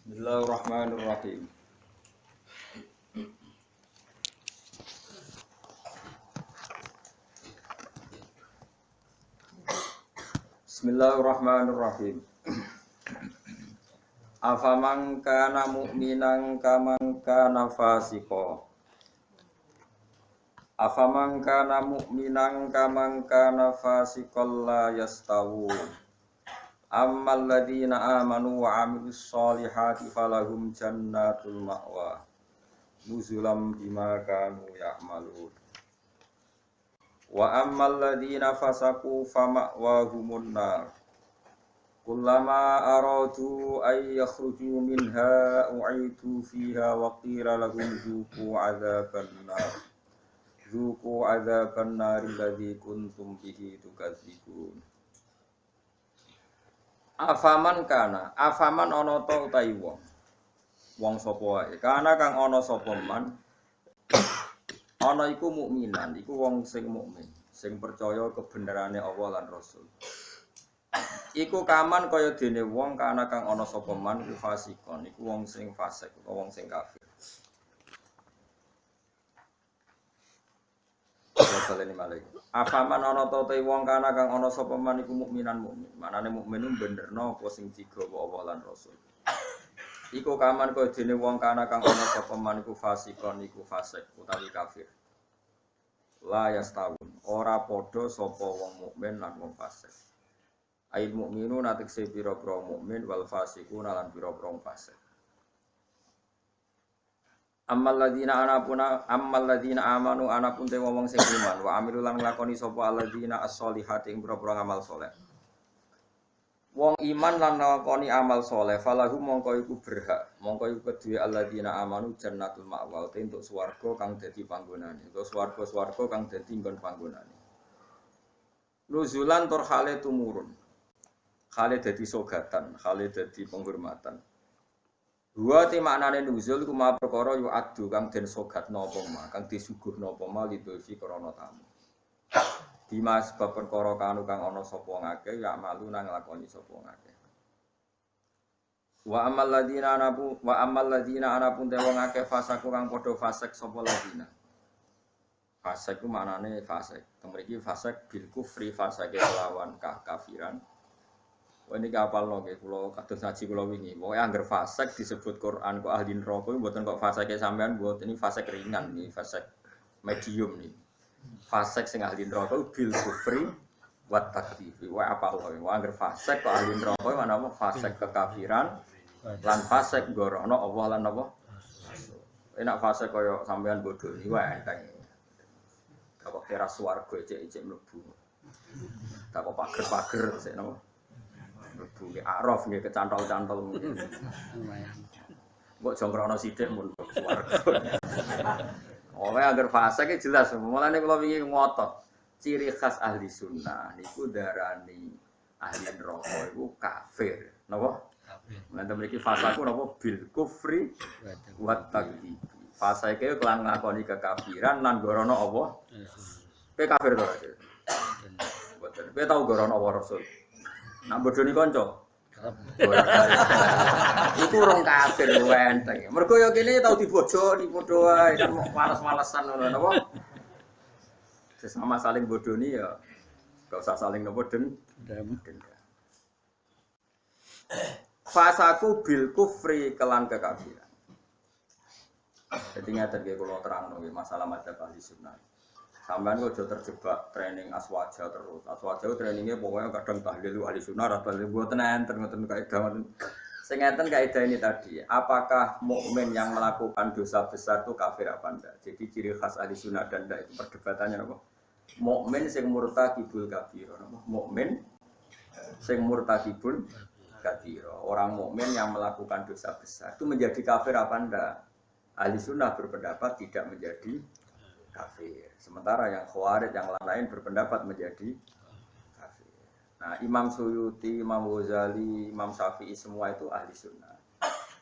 Bismillahirrahmanirrahim. Bismillahirrahmanirrahim. Afaman kana mu'minan kaman kana fasiqo. Afaman kana mu'minan kaman kana fasiqal la yastawu. Ammal ladzina amanu wa 'amilus sholihati falahum jannatul ma'wa. Nuzulam bima kanu ya'malun. Wa ammal ladzina fasaqu fama'wahumun nar. Kullama aradu ay yakhruju minha u'idu fiha wa qila lahum dzuqu 'adzaban nar. Dzuqu 'adzaban nar alladzi kuntum bihi tukadzibun. Afaman ana ta utahi wong sapa wae kana kang ana sapa man ana iku mukminan iku wong sing mukmin sing percaya kebenerane Allah lan Rasul iku kaman kaya dene wong kana kang ana sapa man iku fasikon iku wong sing fasik utawa wong sing kafir. Sallallahu alaihi. Afaman ana ta wong kana kang ana sapa man iku mukminan mukmin. Manane mukmin iku benerno apa sing digawa Allah lan Rasul. Iku kaman kaya dene wong kana kang ana sapa man iku fasikon iku fasik utawi kafir. La yastawun ora padha sapa wong mukmin lan wong fasik. Ail mukminun atekse pira-pira mukmin wal fasikun lan pira-pira fasik. Ammal ladzina amanu anapun te wong sing iman wa amilul lan nglakoni sapa alladzina as-solihati ing pira-pira amal saleh. Wong iman lan nglakoni amal saleh falahu mongko iku berhak mongko iku kedue alladzina amanu jannatul ma'wa te entuk swarga kang dadi panggonane utawa swarga-swarga kang dadi nggon panggonane. Nuzulan tur hale tumurun. Hale dadi sogatan, hale dadi penghormatan. Dua ti maknane nuzul ku ma perkara yu adu kang den sogatno apa ma kang disuguhno apa ma lidulfi krana tamu. Dimas bab perkara kanu kang ana sapa ngake ya malu nang nglakoni sapa ngake. Wa ammal ladzina anapun te wong akeh fasaku kang padha fasik sapa ladzina. Fasik ku maknane fasik. Mriki fasik bil kufri fasake lawan kafiran. Ini kapal nggih kula kados ngaji kula wingi. Pokoke angger fasik disebut Quran kok ahli neraka mboten kok fasike sampean mboten ini fasik ringan iki, fasik medium nih. Fasik sing ahli neraka bil kufri wa takdzibi. Wa apa wae. Wa angger fasik kok ahli neraka mana apa fasik kekafiran lan fasik gorono Allah lan apa? Enak fasik kaya sampean bodoh iki wae enteng. Kok teras swarga ecek-ecek mlebu. Tak kok pager-pager sik napa? Mlebu ki araf nggih kecantol-cantol. Mbok jongkrono sithik mun swarga. Oleh agar fasik iki jelas. Mulane kula wingi ngotot. Ciri khas ahli sunnah niku darani ahli neraka iku kafir. Napa? Kafir. Nanti mriki fasaku napa bil kufri wa takdzib. Fasike kelan ngakoni kekafiran lan gorono Allah. Kowe kafir to, Rasul? Mboten. Kowe tau gorono Allah Rasul? Nak bodoni kanca. Iku urung kafir enteng. Mergo ya kene tau dibojoni padha wae kan males-malesan ngono napa. Sesama saling bodoni ya gak usah saling napa dendam. Fasaku bil kufri kelan kekafiran. Jadi ngaten nggih kula terangno masalah madzhab ahli sunnah. Sampeyan kok aja terjebak training aswaja terus. Aswaja trainingnya pokoknya kadang tahlil ahli sunnah atau mboten enten ngoten kaidah ngoten. Sing enten kaidah ini tadi, apakah mukmin yang melakukan dosa besar itu kafir apa enggak? Jadi ciri khas ahli sunnah dan enggak itu perdebatannya apa? Mukmin sing murtakibul kabira, mukmin sing murtakibul kabira. Orang mukmin yang melakukan dosa besar itu menjadi kafir apa enggak? Ahli sunnah berpendapat tidak menjadi kafir. Sementara yang Khawarij yang lain berpendapat menjadi kafir. Nah, Imam Suyuti, Imam Ghazali, Imam Syafi'i semua itu ahli sunnah.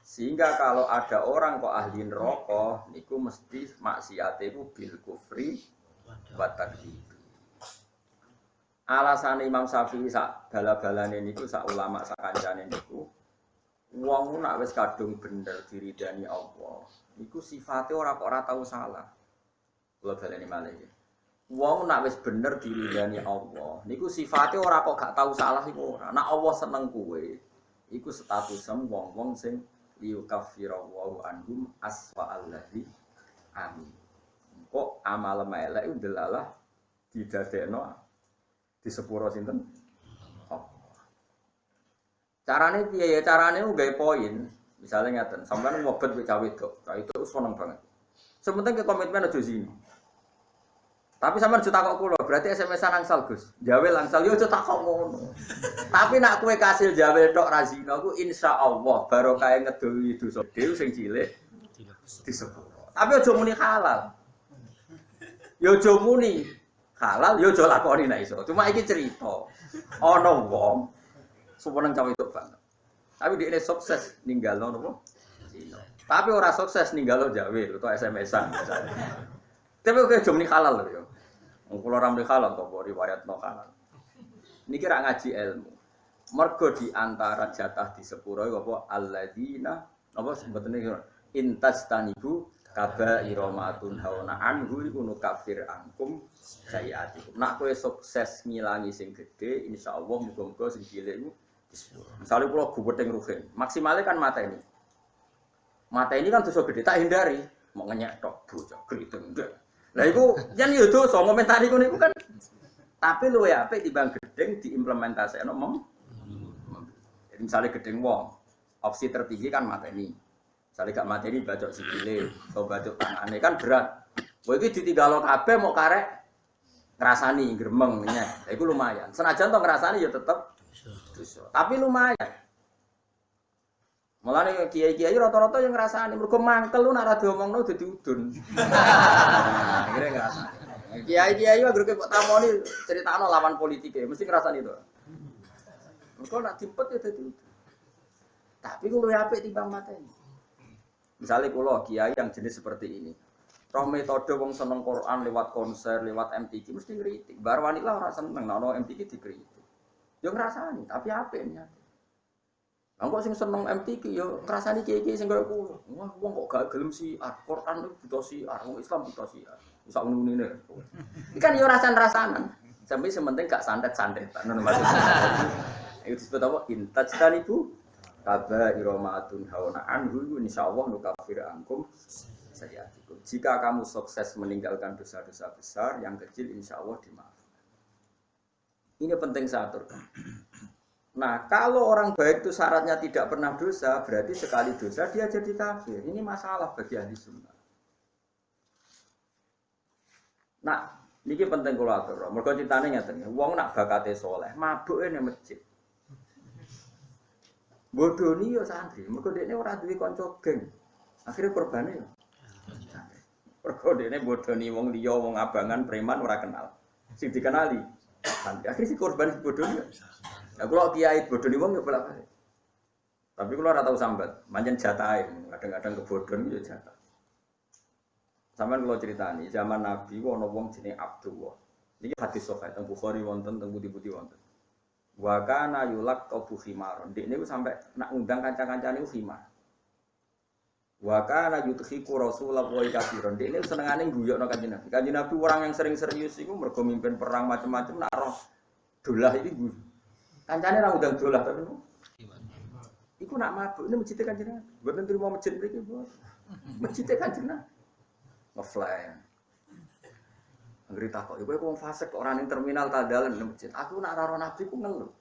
Sehingga kalau ada orang kok ahli neraka, niku mesti maksiate iku bil kufri wa takdzib. Alasan Imam Syafi'i sak bala-balane niku sak ulama sak kancane niku Wong nak wis kadung bener diridani Allah. Iku sifate ora kok ora tau salah. Kula baleni malih. Wong nak wis bener diridani Allah, niku sifate ora kok gak tau salah iku ora. Nak Allah seneng kowe, iku statusem wong-wong sing liyukaffirallahu anhum aswa allazi amin. Kok amal elek iku delalah didadekno di sepuro sinten? Carane piye ya? Carane nggawe poin. Misale ngaten, sampeyan ngobet wek cawe wedok. Cah itu seneng banget. Sementing ke komitmen aja sini. Tapi sampeyan aja takok kula, berarti SMS-an angsal, Gus. Jawe langsal yo aja takok ngono. Tapi nak kowe kasil jawe tok ra zina ku insyaallah barokah ngedohi dosa dhewe sing cilik disepuro. Tapi aja muni halal. Yo aja muni halal, yo aja lakoni nek iso. Cuma iki cerita. Ana wong suweneng cawe itu banget. Tapi dia sukses ninggalno nopo? Zina. Tapi ora sukses ninggalno jawe atau SMS-an misalnya. Tapi oke jom nih halal lho yo. Wong kula ora muni halal kok riwayatno halal. Niki ra ngaji ilmu. Mergo di antara jatah di sepuro apa alladzina apa sebetulnya intastanibu kaba'ira ma'atun hauna anhu iku nukafir angkum sayiatikum. Nak kowe sukses ngilangi sing gedhe insyaallah muga-muga sing cilik iku misalnya kalau gubeting ruhin, maksimalnya kan mata ini. Mata ini kan dosa gede, tak hindari. Mau ngenyek tok bocah geriting enggak. Lah iku yen yo dosa ngomentari ngono iku kan. Tapi luwe apik timbang gedeng diimplementasekno Jadi misalnya gedeng wong, opsi tertinggi kan mata ini. Misalnya gak mata ini bacok sikile, atau bacok tangane kan berat. Kowe iki ditinggalo kabeh mau karek ngrasani gremeng nyek. Lah iku lumayan. Senajan to ngrasani ya tetep dosa. Tapi lumayan. Mulane kiai-kiai rata-rata yang ngrasani mergo mangkel lu nek ora diomongno dadi udun. Akhire ngrasani. Kiai-kiai anggere kok tamoni critakno lawan politike mesti ngrasani to. Mergo nek dipet ya dadi udun. Tapi ku luwih apik timbang mateni. Misalnya kula kiai yang jenis seperti ini. Roh metode wong seneng Quran lewat konser, lewat MTQ mesti ngritik. Bar wanita ora seneng nek MTQ dikritik. Yo ngrasani, tapi apik niat. Lah kok sing seneng MTQ yo ngrasani kiai-kiai sing kaya kula. Wah, wong kok gak gelem Quran itu buta siar, wong Islam buta siar. Sak ngene-ngene. Iki kan yo rasan-rasanan. Sampai sementing gak santet-santet. Ngono maksudnya. Itu disebut apa? Intajtanibu kaba'ira ma'atun hauna anhu insyaallah nukafir ankum sayiatikum. Jika kamu sukses meninggalkan dosa-dosa besar, yang kecil insyaallah dimaafkan. Ini penting saya aturkan. Nah, kalau orang baik itu syaratnya tidak pernah dosa, berarti sekali dosa dia jadi kafir. Ini masalah bagi ahli sunnah. Nah, ini penting kalau atur. Mereka ceritanya ngeten, wong nak bakate soleh, mabuke ning masjid. Bodoni yo santri, mereka dekne ora duwe kanca geng. Akhire korbane yo. Mergo dekne bodoni wong liya, wong abangan, preman ora kenal. Sing dikenali santri. Akhire si korban bodoni. Ya kula kiai bodoni wong yo bolak-balik. Tapi kula ora tau sambat, pancen jatahe. Kadang-kadang kebodhon yo jatah. Sampeyan kula critani, zaman Nabi ana wong jenenge Abdullah. Niki hadis sahih teng Bukhari wonten, teng budi-budi wonten. Wa kana yulak qabu khimaron. Dik niku sampe nak ngundang kanca-kancane niku khimar. Wa kana yudkhiku Rasulullah wa kafiron. Dik niku senengane guyokno Kanjeng Nabi. Kanjeng Nabi orang yang sering serius iku mergo mimpin perang macam-macam nak roh dolah iki guyu. Kancane ra ngundang dolah tapi iku nak mabuk ini masjid Kanjeng Nabi. Mboten trimo masjid mriki, Bu. Masjid Kanjeng Nabi. Ngefly. Ngeri takok, iku wong fasik kok ora ning terminal ta dalan nang masjid. Aku nak karo Nabi ku ngeluh.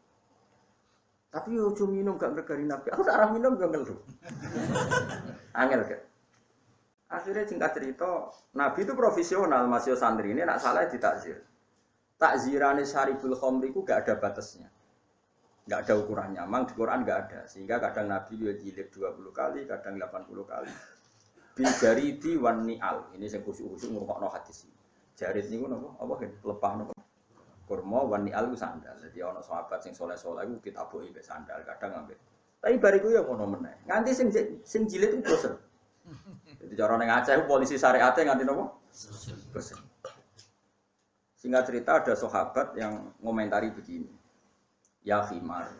Tapi yo aja minum gak ngregani Nabi. Aku ora minum yo ngeluh. Angel ke. Akhirnya singkat cerita, Nabi itu profesional, masih santri ini nak salah ditakzir. Takzirane syaribul khamri ku gak ada batasnya. Gak ada ukurannya. Memang di Quran gak ada. Sehingga kadang Nabi yo jilid 20 kali, kadang 80 kali. Bijaridi wan ni'al. Ini sing khusuk-khusuk ngrungokno hadis ini. Jarit niku napa? Apa kan lepah napa? Kurma wan ni'al ku sandal. Dadi ana sahabat sing saleh-saleh iku ditabuki mek sandal, kadang ngambil. Tapi bariku ya ngono meneh. Nganti sing jilid ku bosen. Jadi cara ning Aceh polisi syariate nganti napa? Bosen. Singkat cerita ada sahabat yang ngomentari begini. Ya khimar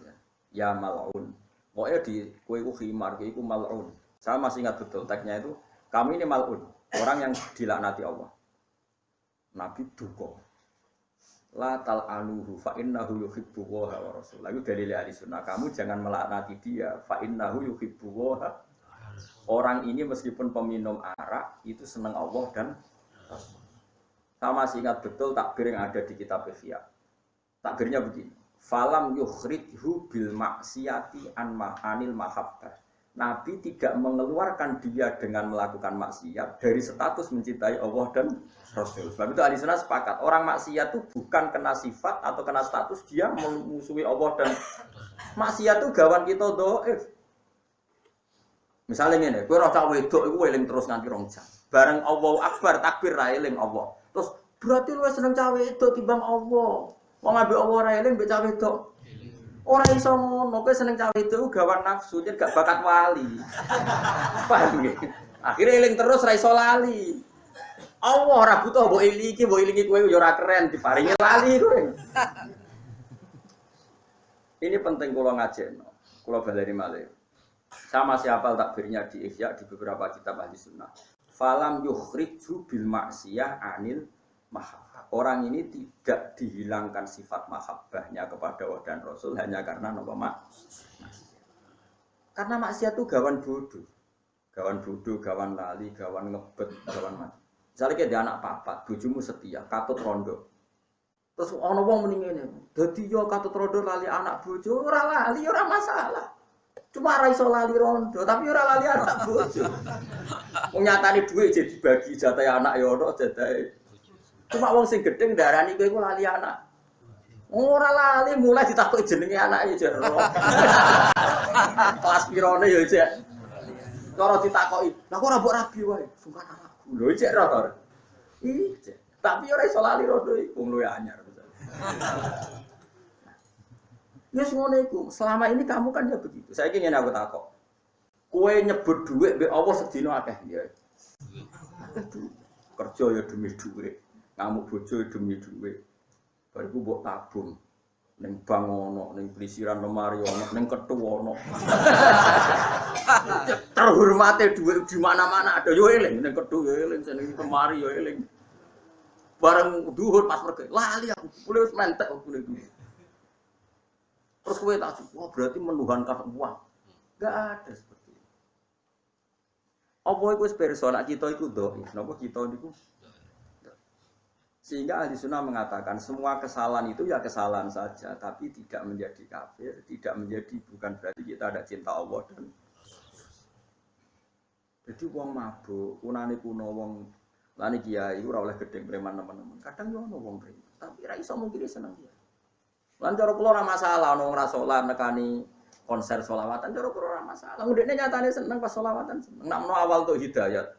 ya mal'un Pokoknya di kowe iku khimar, kowe iku mal'un. Saya masih ingat betul teksnya itu, kami ini mal'un, orang yang dilaknati Allah. Nabi duka. La tal'anuhu fa innahu yuhibbu wa rasul. Lalu dalil ahli sunnah, kamu jangan melaknati dia fa innahu yuhibbu wa. Orang ini meskipun peminum arak itu senang Allah dan Rasul. Saya masih ingat betul takbir yang ada di kitab Ihya. Takbirnya begini. Falam yukhrijhu bil maksiati anil mahabbah. Nabi tidak mengeluarkan dia dengan melakukan maksiat dari status mencintai Allah dan Rasul. Sebab itu ahli sunnah sepakat, orang maksiat itu bukan kena sifat atau kena status, dia memusuhi Allah dan maksiat itu gawan kita dhaif. Misalnya ngene, kowe ora cah wedok iku eling terus nganti 2 jam. Bareng Allahu Akbar takbir ra eling Allah. Terus berarti lu seneng cah wedok timbang Allah. Wong ambek Allah ra eling mbek cah wedok. Ora iso ngono, kowe seneng cah wedok gawan nafsu, jadi gak bakat wali. Paham nggih? Akhire eling terus ra iso lali. Allah ora butuh mbok ilingi kowe yo ora keren diparingi lali kowe. Ini penting kula ngajekno. Kula baleni malih. Saya masih hafal takbirnya di Ihya di beberapa kitab ahli sunnah. Falam yukhriju bil maksiyah anil mahabbah. Orang ini tidak dihilangkan sifat mahabbahnya kepada Allah dan Rasul hanya karena nama maksiat. Karena maksiat itu gawan bodoh, gawan lali, gawan ngebet, gawan mati. Misalnya kayak dia anak papat, bojomu setia, katut rondo. Terus ana wong muni ngene, dadi yo katut rondo lali anak bojo, ora lali ora masalah. Cuma ora iso lali rondo, tapi ora lali anak bojo. Wong nyatane dhuwit jadi dibagi jatah anak ya ono jatah. Cuma wong sing gedeng darani kowe iku lali anak. Ora lali mulai ditakoki jenenge anake jero. Kelas pirone ya cek. Cara ditakoki, "Lah kok ora mbok rabi wae?" Sungkan anakku. Lho cek ra to. Cek. Tapi ora iso lali rondo iku wong luwih anyar. Ya ngono iku. Selama ini kamu kan ya begitu. Saiki ngene aku takok. Kowe nyebut dhuwit mbek Allah sedina akeh ya. Kerja ya demi dhuwit. Ngamuk bojo demi dhuwit. Bariku mbok tabung. Ning bank ono, ning plesiran lemari ono, ning kethu ono. Terhormate dhuwit di mana-mana ada yo eling, ning kethu yo eling, ning lemari yo eling. Bareng duhur pas pergi, lali aku, mulai wis mentek aku niku. Terus kowe tak wah berarti menuhankan uang. Enggak ada seperti itu. Apa iku wis pirsa nek kita iku dhaif, napa kita niku sehingga ahli sunnah mengatakan semua kesalahan itu ya kesalahan saja, tapi tidak menjadi kafir, tidak menjadi bukan berarti kita ada cinta Allah dan jadi wong mabuk, kunane kuno wong lani kiai ora oleh gedeng preman teman-teman. Kadang yo ono wong preman, tapi ra iso mungkin seneng dia. Lan cara kula ora masalah ono ora salat nekani konser selawatan cara kula ora masalah. Ndekne nyatane seneng pas selawatan seneng. Nek menawa awal tuh hidayat.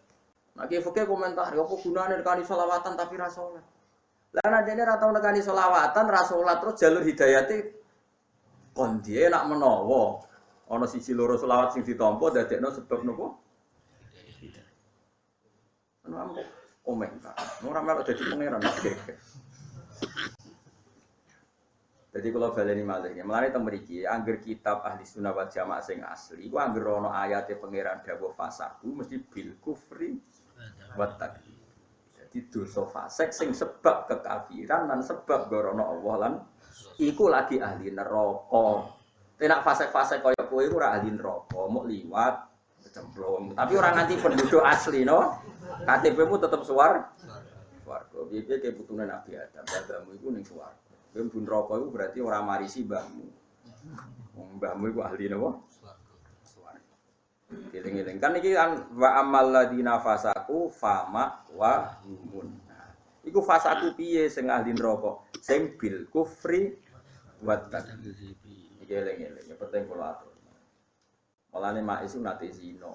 Nek fikih komentar, apa gunane nekani selawatan tapi ra salat. Lah dene ra tau nekani selawatan, ra salat terus jalur hidayate kon dia nak menawa ana siji loro selawat sing ditampa dadekno sebab napa? Hidayah. Ana komentar. Ora melok dadi pangeran. Jadi kalau baleni malih, mulane teng mriki angger kitab ahli sunnah wal jamaah sing asli, iku angger ana ayate pangeran dawuh fasaku mesti bil kufri wa takdzib. Jadi dosa fasik sing sebab kekafiran dan sebab gorono Allah lan iku lagi ahli neraka. Tenak fasik-fasik kaya kowe iku ora ahli neraka, mok liwat kecemplung. Tapi ora nganti penduduk asli no. KTP-mu tetep swarga. Piye ke putune Nabi Adam, bapakmu iku ning swarga. Kowe mlebu neraka iku berarti ora marisi mbahmu. Wong mbahmu iku ahli napa? Eling-eling kan iki kan wa amal ladina fasaku fama wa humun. Iku fasaku piye sing ahli neraka? Sing bil kufri wa takdzib. Iki eling-eling penting kula atur. Malane mak isu nate zina.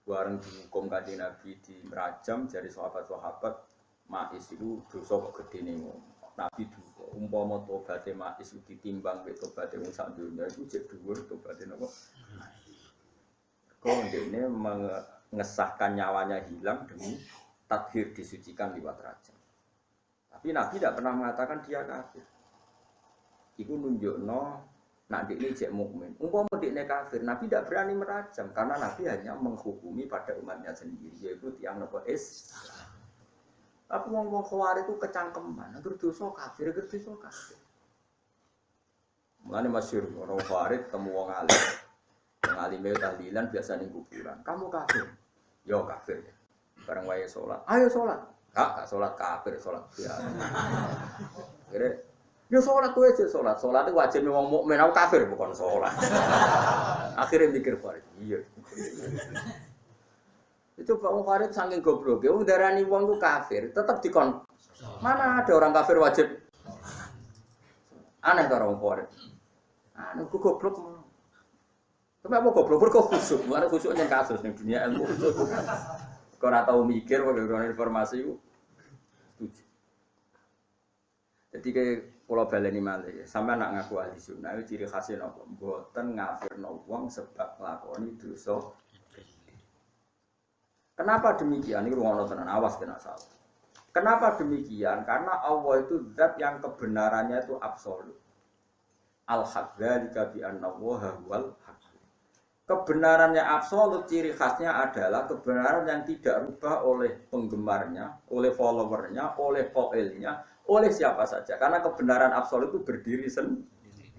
Bareng dihukum kanjeng Nabi di rajam dari sahabat-sahabat mak isu dosa kok gedene ngono. Nabi duka umpama tobaté mak isu ditimbang mek tobaté wong sak donya iku jek dhuwur tobaté napa? Kok ini mengesahkan nyawanya hilang demi tathir disucikan liwat raja. Tapi Nabi tidak pernah mengatakan dia kafir. Iku nunjukno Nanti ini cek mukmin. Umpama dekne kafir, Nabi tidak berani merajam karena Nabi hanya menghukumi pada umatnya sendiri, yaitu tiang nopo Islam. Tapi wong-wong Khawarij itu kecangkeman, agar dosa kafir, agar dosa kafir. Mulane masyhur orang Khawarij temu wong alim. Wong alim tahlilan biasa ning kuburan. Kamu kafir. Yo kafir. Bareng wae salat. Ayo salat. Kak salat kafir, salat biasa. Kira yo sholat tuh aja sholat itu wajib wong mukmin aku kafir bukan sholat. Akhirnya mikir Farid, iya. Itu Pak Farid saking goblok, ya darani wong ku kafir, tetap dikon. Mana ada orang kafir wajib? Aneh karo wong Farid. Anu ku goblok. Tapi apa goblok kok khusuk? Mana khusuk yang kasus ning dunia ilmu khusuk. Kok ora tau mikir kok informasi ku. Setuju. Jadi kayak pulau baleni malih, sampai nak ngaku ahli sunnah itu ciri khasnya nopo, mboten ngafirno wong sebab nglakoni dosa. Kenapa demikian? Ini rungono tenan, awas kena salah. Kenapa demikian? Karena Allah itu zat yang kebenarannya itu absolut. Al-haq dzalika bi anna Allaha huwal haq. Kebenarannya absolut, ciri khasnya adalah kebenaran yang tidak rubah oleh penggemarnya, oleh followernya, oleh qailnya, oleh siapa saja. Karena kebenaran absolut itu berdiri sendiri.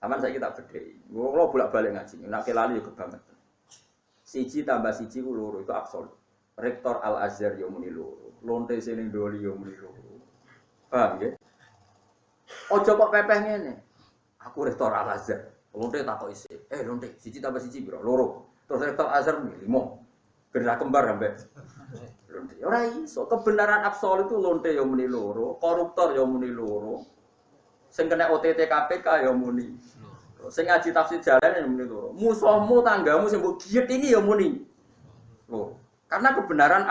Taman saya kita berdiri. Kalau bolak-balik ngaji, nak kelali juga banget. Siji tambah siji ku loro itu absolut. Rektor Al Azhar yo muni loro, lonte sening doli yo muni loro. Paham nggih? Ojo kok pepeh ngene. Aku rektor Al Azhar. Lonte takok isi. Lonte siji tambah siji piro? Loro. Terus rektor Al Azhar muni 5. Beda kembar sampai. Ora iso, kebenaran absolut itu lonte ya muni loro, koruptor ya muni loro. Sing kena OTT KPK ya muni. Sing ngaji tafsir jalan ya muni loro. Musuhmu tanggamu sing mbok giet ini ya muni loro. Karena kebenaran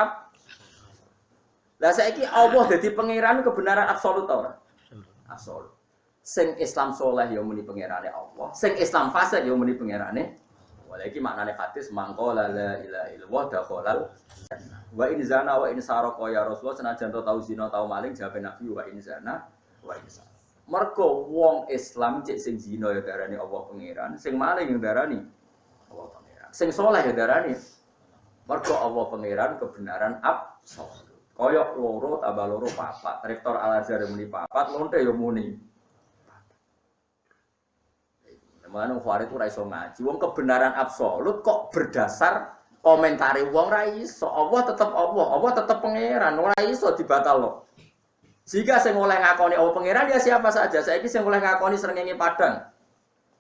Lah saiki Allah dadi pangeran kebenaran absolut ta ora? Absolut. Sing Islam saleh ya muni pangerane Allah, sing Islam fasik ya muni pangerane. Walaiki maknane hadis mangqala la ilaha illallah dakhalal jannah. Wa in zana wa in sarqa ya Rasulullah senajan tau zina tau maling jawabe Nabi wa in zana wa in sarqa. Mergo wong Islam cek sing zina ya darani Allah pangeran, sing maling ya darani Allah pangeran. Sing saleh ya darani mergo Allah pangeran kebenaran absolut. Kaya loro tambah loro papat. Rektor Al Azhar muni papat, lonte ya muni. Mana Khawarij itu ra iso ngaji. Wong kebenaran absolut kok berdasar komentari wong ra iso. Allah tetep pangeran, ora iso dibatalno. Jika sing oleh ngakoni Allah pangeran ya siapa saja. Saiki sing oleh ngakoni srengenge padang.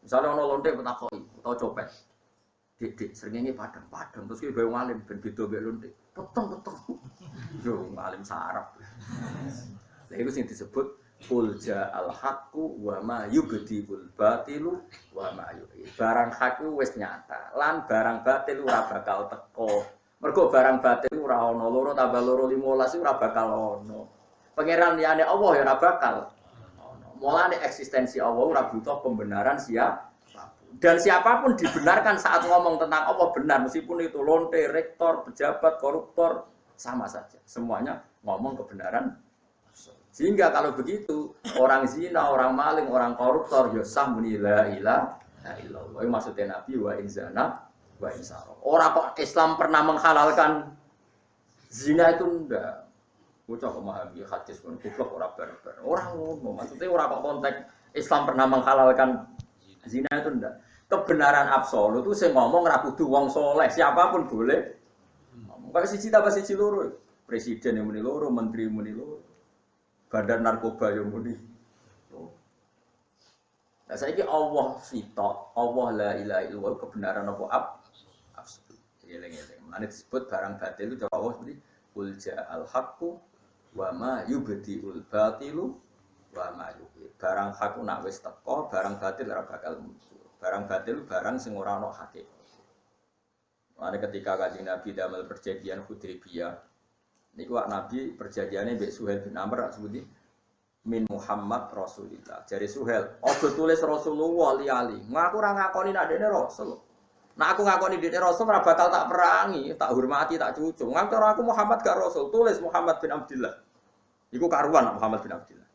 Misalnya ono lonte petakoki utawa copet. Dik srengenge padang terus ki gawe ngalim ben beda mbek lonte. Peteng. Yo ngalim sarap. Lha iku sing disebut Qul ja'al haqqu wa ma yubdihul batilu wa ma yu'id. Barang hak wis nyata, lan barang batil ora bakal teko. Mergo barang batil ora ana, loro tambah loro 15 ora bakal ana. Pangeran liyane Allah ya ora bakal ana. Mulane eksistensi Allah ora butuh pembenaran siapapun. Dan siapapun dibenarkan saat ngomong tentang Allah benar, meskipun itu lonte, rektor, pejabat, koruptor, sama saja. Semuanya ngomong kebenaran. Sehingga kalau begitu, orang zina, orang maling, orang koruptor, ya sah muni la ilaha illallah. Itu maksudnya Nabi wa in zana wa in sarqa. Orang kok Islam pernah menghalalkan zina itu enggak. Bocah kok memahami hadis pun goblok ora barbar. Orang ngomong, maksudnya orang kok konteks Islam pernah menghalalkan zina itu enggak. Kebenaran absolut itu saya ngomong ra kudu wong soleh, siapapun boleh. Kayak siji tambah siji loro. Presiden yang muni loro, menteri yang muni loro. Badan narkoba yang muni. Nah saiki Allah sitok, Allah la ilaha illallah kebenaran apa absolut. Eling-eling. Mane disebut barang batil itu Allah seperti qul ja'al haqqu wa ma yubdiul batilu wa ma yu'id. Barang hak nak wis teko, barang batil ora bakal muncul. Barang batil barang sing ora ana hakikat. Mane ketika Kanjeng Nabi damel perjanjian Hudaybiyah niku Nabi perjanjiane mbek Suhail bin Amr sebuti min Muhammad Rasulillah. Jare Suhail, "Ojo tulis Rasulullah li-ali. Ngaku ora ngakoni nek dene Rasul. Nek aku ngakoni dene Rasul ora bakal tak perangi, tak hormati, tak cucung. Ngaku aku Muhammad gak Rasul, tulis Muhammad bin Abdullah." Iku karuan Muhammad bin Abdullah.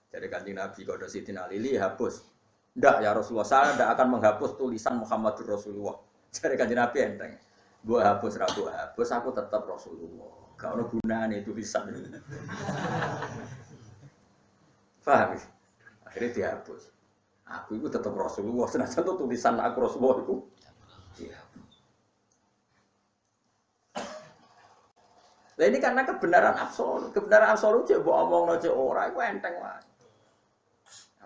Jare Kanjeng Nabi kodho Sidina Ali hapus Ndak ya Rasulullah, saya ndak akan menghapus tulisan Muhammadur Rasulullah. Jadi Kanjeng Nabi enteng. Mbok hapus ra hapus, aku tetap Rasulullah. Gak ono gunane tulisan. Paham? Akhirnya dihapus. Aku itu tetap Rasulullah, senajan tulisan aku Rasulullah itu. Iya. Nah ini karena kebenaran absolut cek mbok omongno cek ora iku enteng wae.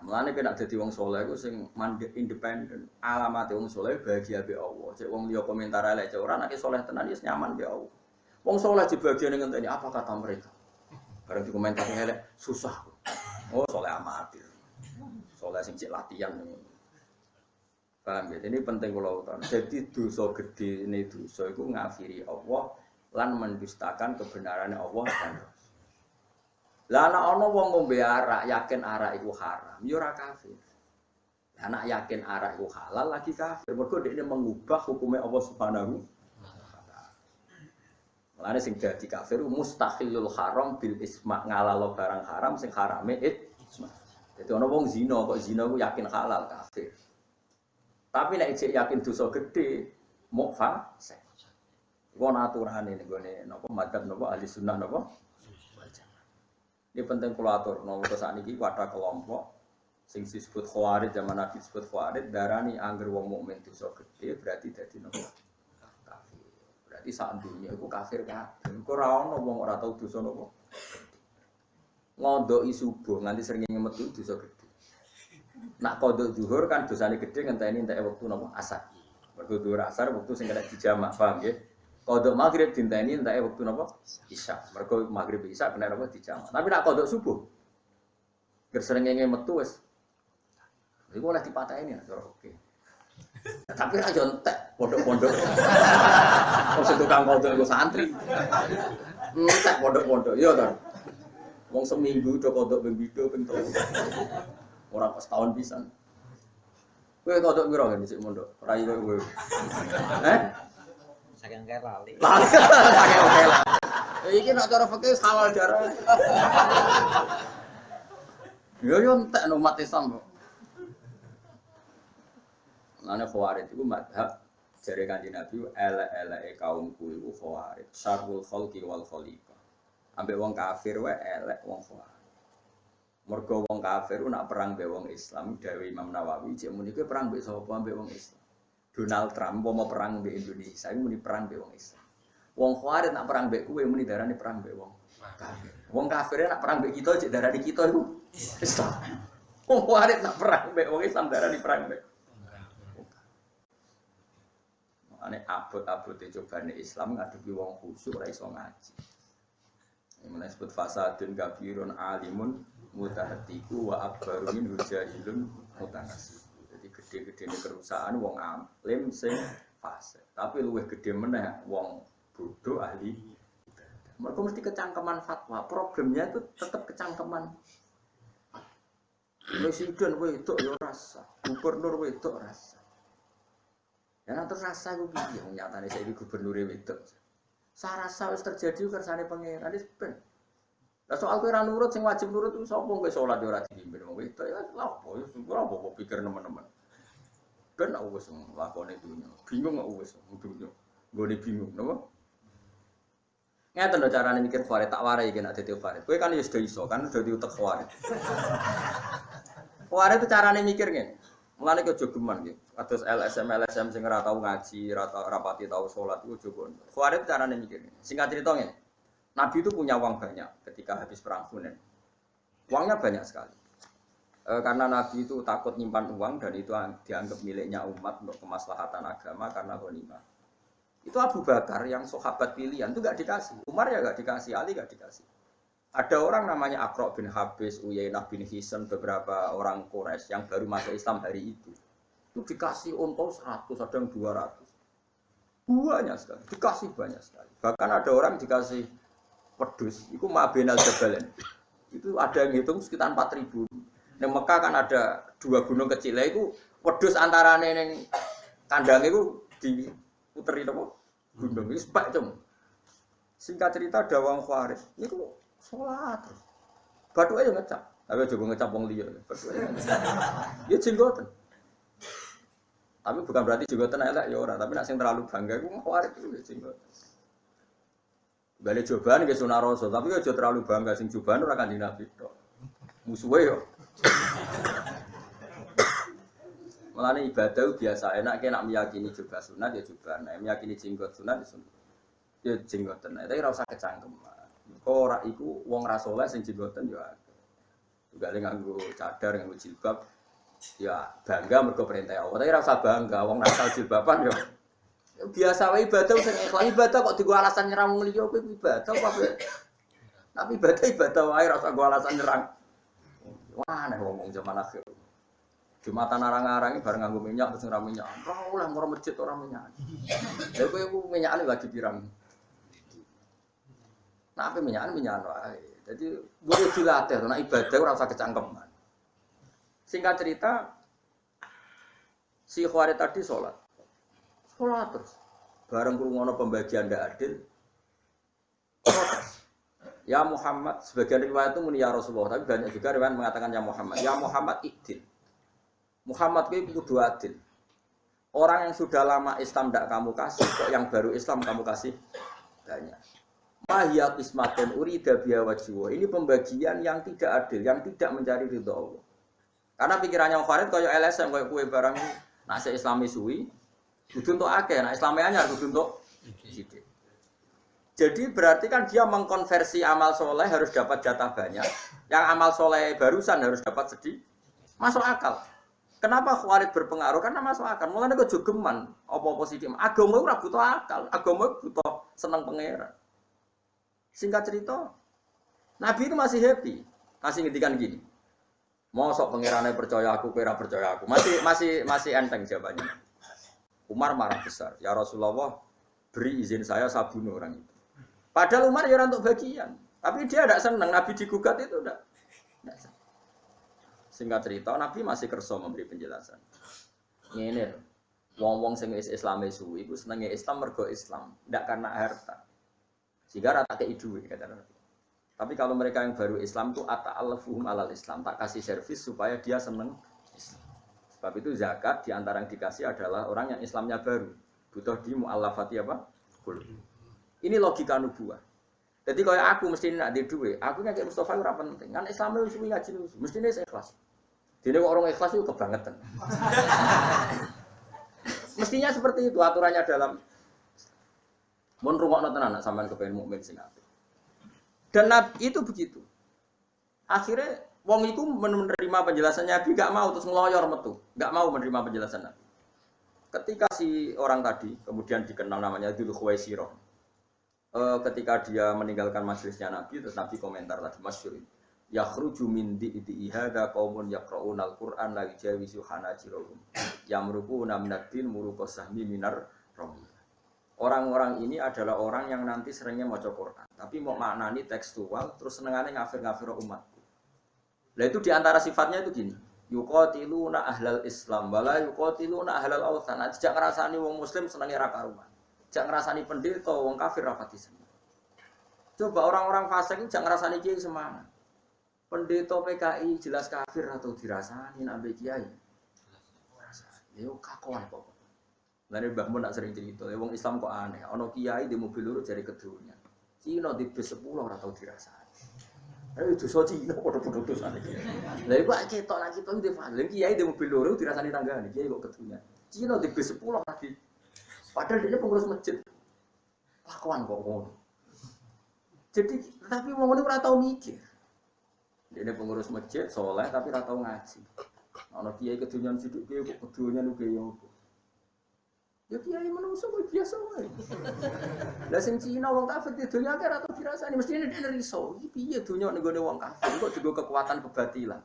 Mulane kena dadi wong saleh iku sing mandek independen. Alamate wong saleh bahagia be Allah. Cek wong liya komentar elek cek ora nek saleh tenan wis nyaman be Allah. Wong saleh dibagian ngenteni apa kata mereka. Bareng dikomentari elek susah. Oh saleh amatir. Saleh sing cek latihan. Paham ya? Ini penting kula utara. Jadi dosa gedhe ne dosa iku ngafiri Allah lan mendustakan kebenaran Allah dan Rasul. Lah ana ana wong ngombe arak yakin arak iku haram, ya ora kafir. Lah nek yakin arak iku halal lagi kafir. Mergo dekne mengubah hukume Allah Subhanahu wa taala. Mulane sing dadi kafir mustahilul haram bil isma ngalalo barang haram sing harame isma. Dadi ana wong zina kok zina ku yakin halal kafir. Tapi nek ijek yakin dosa gedhe muk fasik. Iku ana aturane ning gone napa madzhab napa ahli sunnah napa. Ini penting kula atur, nomor sakniki wadah kelompok sing disebut khawarij zaman Nabi disebut khawarij darani angger wong mukmin dosa gedhe berarti dadi nopo kafir. Berarti sak dunya iku kafir kabeh. Iku ora ono wong ora tau dosa nopo. Ngondoki subuh nganti srengenge metu dosa gedhe. Nak kodok zuhur kan dosane gedhe ngenteni entek wektu nopo asar. Mergo zuhur asar wektu sing kena dijamak, paham nggih? Kodok maghrib dinteni entek wektu napa? Isya. Mergo maghrib isya kena napa dijamak. Tapi nek kodok subuh gersrengenge metu wis. Iku oleh dipateni ya, oke. Tapi ra yo entek pondok-pondok. Wong tukang kodok iku santri. Entek pondok-pondok ya to. Wong seminggu do kodok ping 2 ping 3. Ora pas tahun pisan. Kowe kodok piro kan dhisik mondok? Ora iso kowe. Saking kaya lali. Saking kela. Iki nek cara fikih halal darah. Yo entek no umat Islam kok. Lane khawarij iku madhab jare Kanjeng Nabi elek-eleke kaumku iku khawarij. Syarrul khalqi wal khaliqah. Ambek wong kafir wae elek wong khawarij. Mergo wong kafir nak perang mbek wong Islam dawuh Imam Nawawi cek muni kowe perang mbek sapa mbek wong Islam. Donald Trump mau perang di Indonesia, ini muni perang di wong Islam. Wong Khawarij nak perang mbek kowe muni darani perang mbek wong kafir. Wong kafir nak perang mbek kita cek darani kita iku Islam. Wong Khawarij nak perang mbek wong Islam darani perang mbek. Ane abot-abote cobane Islam ngadepi wong khusyuk ora iso ngaji. Ini disebut fasadun kabirun alimun mutahatiku wa akbaru min hujahilun mutanasi. Gede-gede kerusakan wong alim sing fasik. Tapi luwih gede meneh wong bodoh ahli ibadah. Mereka mesti kecangkeman fatwa. Problemnya itu tetap kecangkeman. Presiden wedok ya rasa, gubernur wedok rasa. Ya nanti rasa ku piye wong nyatane saiki gubernur wedok. Sa rasa wis terjadi kersane pangeran wis ben. Lah soal kowe ora nurut sing wajib nurut ku sapa kowe salat ora dipimpin wong wedok ya lha opo ya ora pikir teman-teman. Ben aku wis lakone dunya. Bingung aku wis dunya. Nggone bingung, napa? Ngeten lho carane mikir khawarij tak warai iki nek dadi khawarij. Kowe kan ya sudah iso kan dadi utek khawarij. Khawarij itu carane mikir ngene. Mulane aja geman nggih. Kados LSM sing ora tau ngaji, ora rapati tau salat iku aja kon. Khawarij carane mikir ngene. Singkat cerita ngene. Nabi itu punya uang banyak ketika habis perang Hunain. Uangnya banyak sekali. Karena Nabi itu takut nyimpan uang dan itu dianggap miliknya umat untuk kemaslahatan agama karena ghanimah. Itu Abu Bakar yang sahabat pilihan itu gak dikasih. Umar ya gak dikasih, Ali gak dikasih. Ada orang namanya Aqra bin Habis, Uyainah bin Hisam, beberapa orang Quraisy yang baru masuk Islam hari itu. Itu dikasih unta 100, ada yang 200. Banyak sekali, dikasih banyak sekali. Bahkan ada orang dikasih pedus, itu Ma'benal Jabalain. Itu ada yang hitung sekitar 4.000. Di Mekah kan ada 2 gunung kecil, itu wedhus antarane ning kandang itu diputeri apa? Gunung itu sebak cum. Singkat cerita ada wong Khawarij, niku salat terus. Bathuke yo ngecap, tapi coba ngecap wong liya. Bathuke. Ya jenggoten. Tapi bukan berarti jenggotan elek ya ora, tapi nek sing terlalu bangga iku khawarij iku jenggotan. Balik cobaan ke sunah rasul, tapi aja terlalu bangga sing cobaan ora Kanjeng Nabi tok. Musuhe yo. Mulane ibadah biasa enak nak meyakini juga sunat ya juga, nek meyakini jenggot sunat ya sunat. Ya jenggotan, tapi ora usah kecangkeman. Kok ora iku wong ra saleh sing jenggotan yo akeh. Juga nganggo cadar, nganggo jilbab. Ya bangga mergo perintah Allah. Tapi ora usah bangga wong asal jilbaban yo. Biasa wae ibadah sing ikhlas ibadah kok digo alasan nyerang wong liya kuwi ibadah apa. Tapi ibadah wae ora usah go alasan nyerang. Wah aneh wong zaman akhir. Jumatan arang-arang bareng nganggo minyak terus ora minyak. Ora oleh moro masjid ora minyak. Lha kowe minyakane lagi pirang. Nah apa minyak wae. Jadi kudu dilatih nek ibadah ora usah kecangkeman. Singkat cerita, si Khawarij tadi sholat terus. Bareng krungono pembagian ndak adil, protes. Ya Muhammad, sebagian riwayat itu muni ya Rasulullah, tapi banyak juga riwayat mengatakan ya Muhammad. Ya Muhammad ikdil. Muhammad itu kudu adil. Orang yang sudah lama Islam ndak kamu kasih, kok yang baru Islam kamu kasih banyak. Mahya qismatun urida biha wajhu. Ini pembagian yang tidak adil, yang tidak mencari ridha Allah. Karena pikirannya Khawarij kaya LSM kaya kue barang nak se Islami suwi kudu entuk akeh, nak Islami anyar kudu entuk sithik. Jadi berarti kan dia mengkonversi amal soleh harus dapat jatah banyak, yang amal soleh barusan harus dapat sedikit. Masuk akal. Kenapa Khawarij berpengaruh? Karena masuk akal. Mulane kok jogeman apa-apa sithik. Agama ora butuh akal, agama butuh seneng pangeran. Singkat cerita, Nabi itu masih happy, masih ngendikan gini. Mosok pangerane percaya aku, kowe ora percaya aku. Masih enteng jawabannya. Umar marah besar. Ya Rasulullah, beri izin saya bunuh orang itu. Padahal Umar ya untuk bagian, tapi dia tidak senang Nabi digugat itu tidak. Singkat cerita, Nabi masih kerso memberi penjelasan. Ngene, wong-wong sing Islame suwi iku senenge Islam mergo Islam, tidak karena harta. Sehingga rata kei duwe kata Nabi. Tapi kalau mereka yang baru Islam itu ata'alfuhum alal Islam, tak kasih servis supaya dia seneng Islam. Sebab itu zakat di antara yang dikasih adalah orang yang Islamnya baru, butuh di mu'allafati apa? Qulub. Ini logika nubuwah. Jadi kalau aku mesti nak di duwe, aku kayak Mustafa ora penting. Kan Islamnya wis ngaji mesti nek ikhlas. Dene orang ikhlas itu kebangetan. Mestinya seperti itu aturannya dalam mun rungokno tenan sampean kepengin mukmin sing apik. Dan Nabi itu begitu. Akhirnya wong itu menerima penjelasannya Nabi, gak mau terus ngeloyor metu, gak mau menerima penjelasan Nabi. Ketika si orang tadi kemudian dikenal namanya Dzul Khuwaisirah. Ketika dia meninggalkan majelisnya Nabi, terus Nabi komentar tadi masyhur. Yakhruju min di'i hadza qaumun yaqra'una al-Qur'an la yujawizu hanajirahum. Yamruquna minad-din muruqas sahmi minar ram. Orang-orang ini adalah orang yang nanti seringnya maca Quran, tapi mau maknani tekstual, terus senengane ngafir-ngafir umatku. Lah itu diantara sifatnya itu gini, yuqatiluna ahlal Islam, wala yuqatiluna ahlal awthan. Ajak ngrasani wong muslim senenge ra karuan. Ajak ngrasani pendeta wong kafir ra pati seneng. Coba orang-orang fasik ajak ngrasani kiai semangat. Pendeta PKI jelas kafir atau dirasani nek ambek kiai. Rasane yo kakoan kok. Lane Mbah Mun nak sering cerita, wong Islam kok aneh. Ana kiai di mobil lurus jari kedunya. Cina di bis 10 ora tau dirasani. Ayo dosa Cina padha-padha dosane. Lah iku ketok lagi to di fadil kiai di mobil lurus dirasani tanggane, kiai kok kedunya. Cina di bis 10 lagi. Padahal dia pengurus masjid. Lakuan kok ngono. Jadi tapi wong ngene ora tau mikir. Dia pengurus masjid saleh tapi ora tau ngaji. Ana kiai kedunya sithik kiai kok kedunya lu kiai opo. Ya kiai menungso kok biasa wae. Lah sing Cina wong kafir di dunya akeh ora tau dirasani, mestine nek riso. Iki piye dunya ning gone wong kafir kok juga kekuatan kebatilan.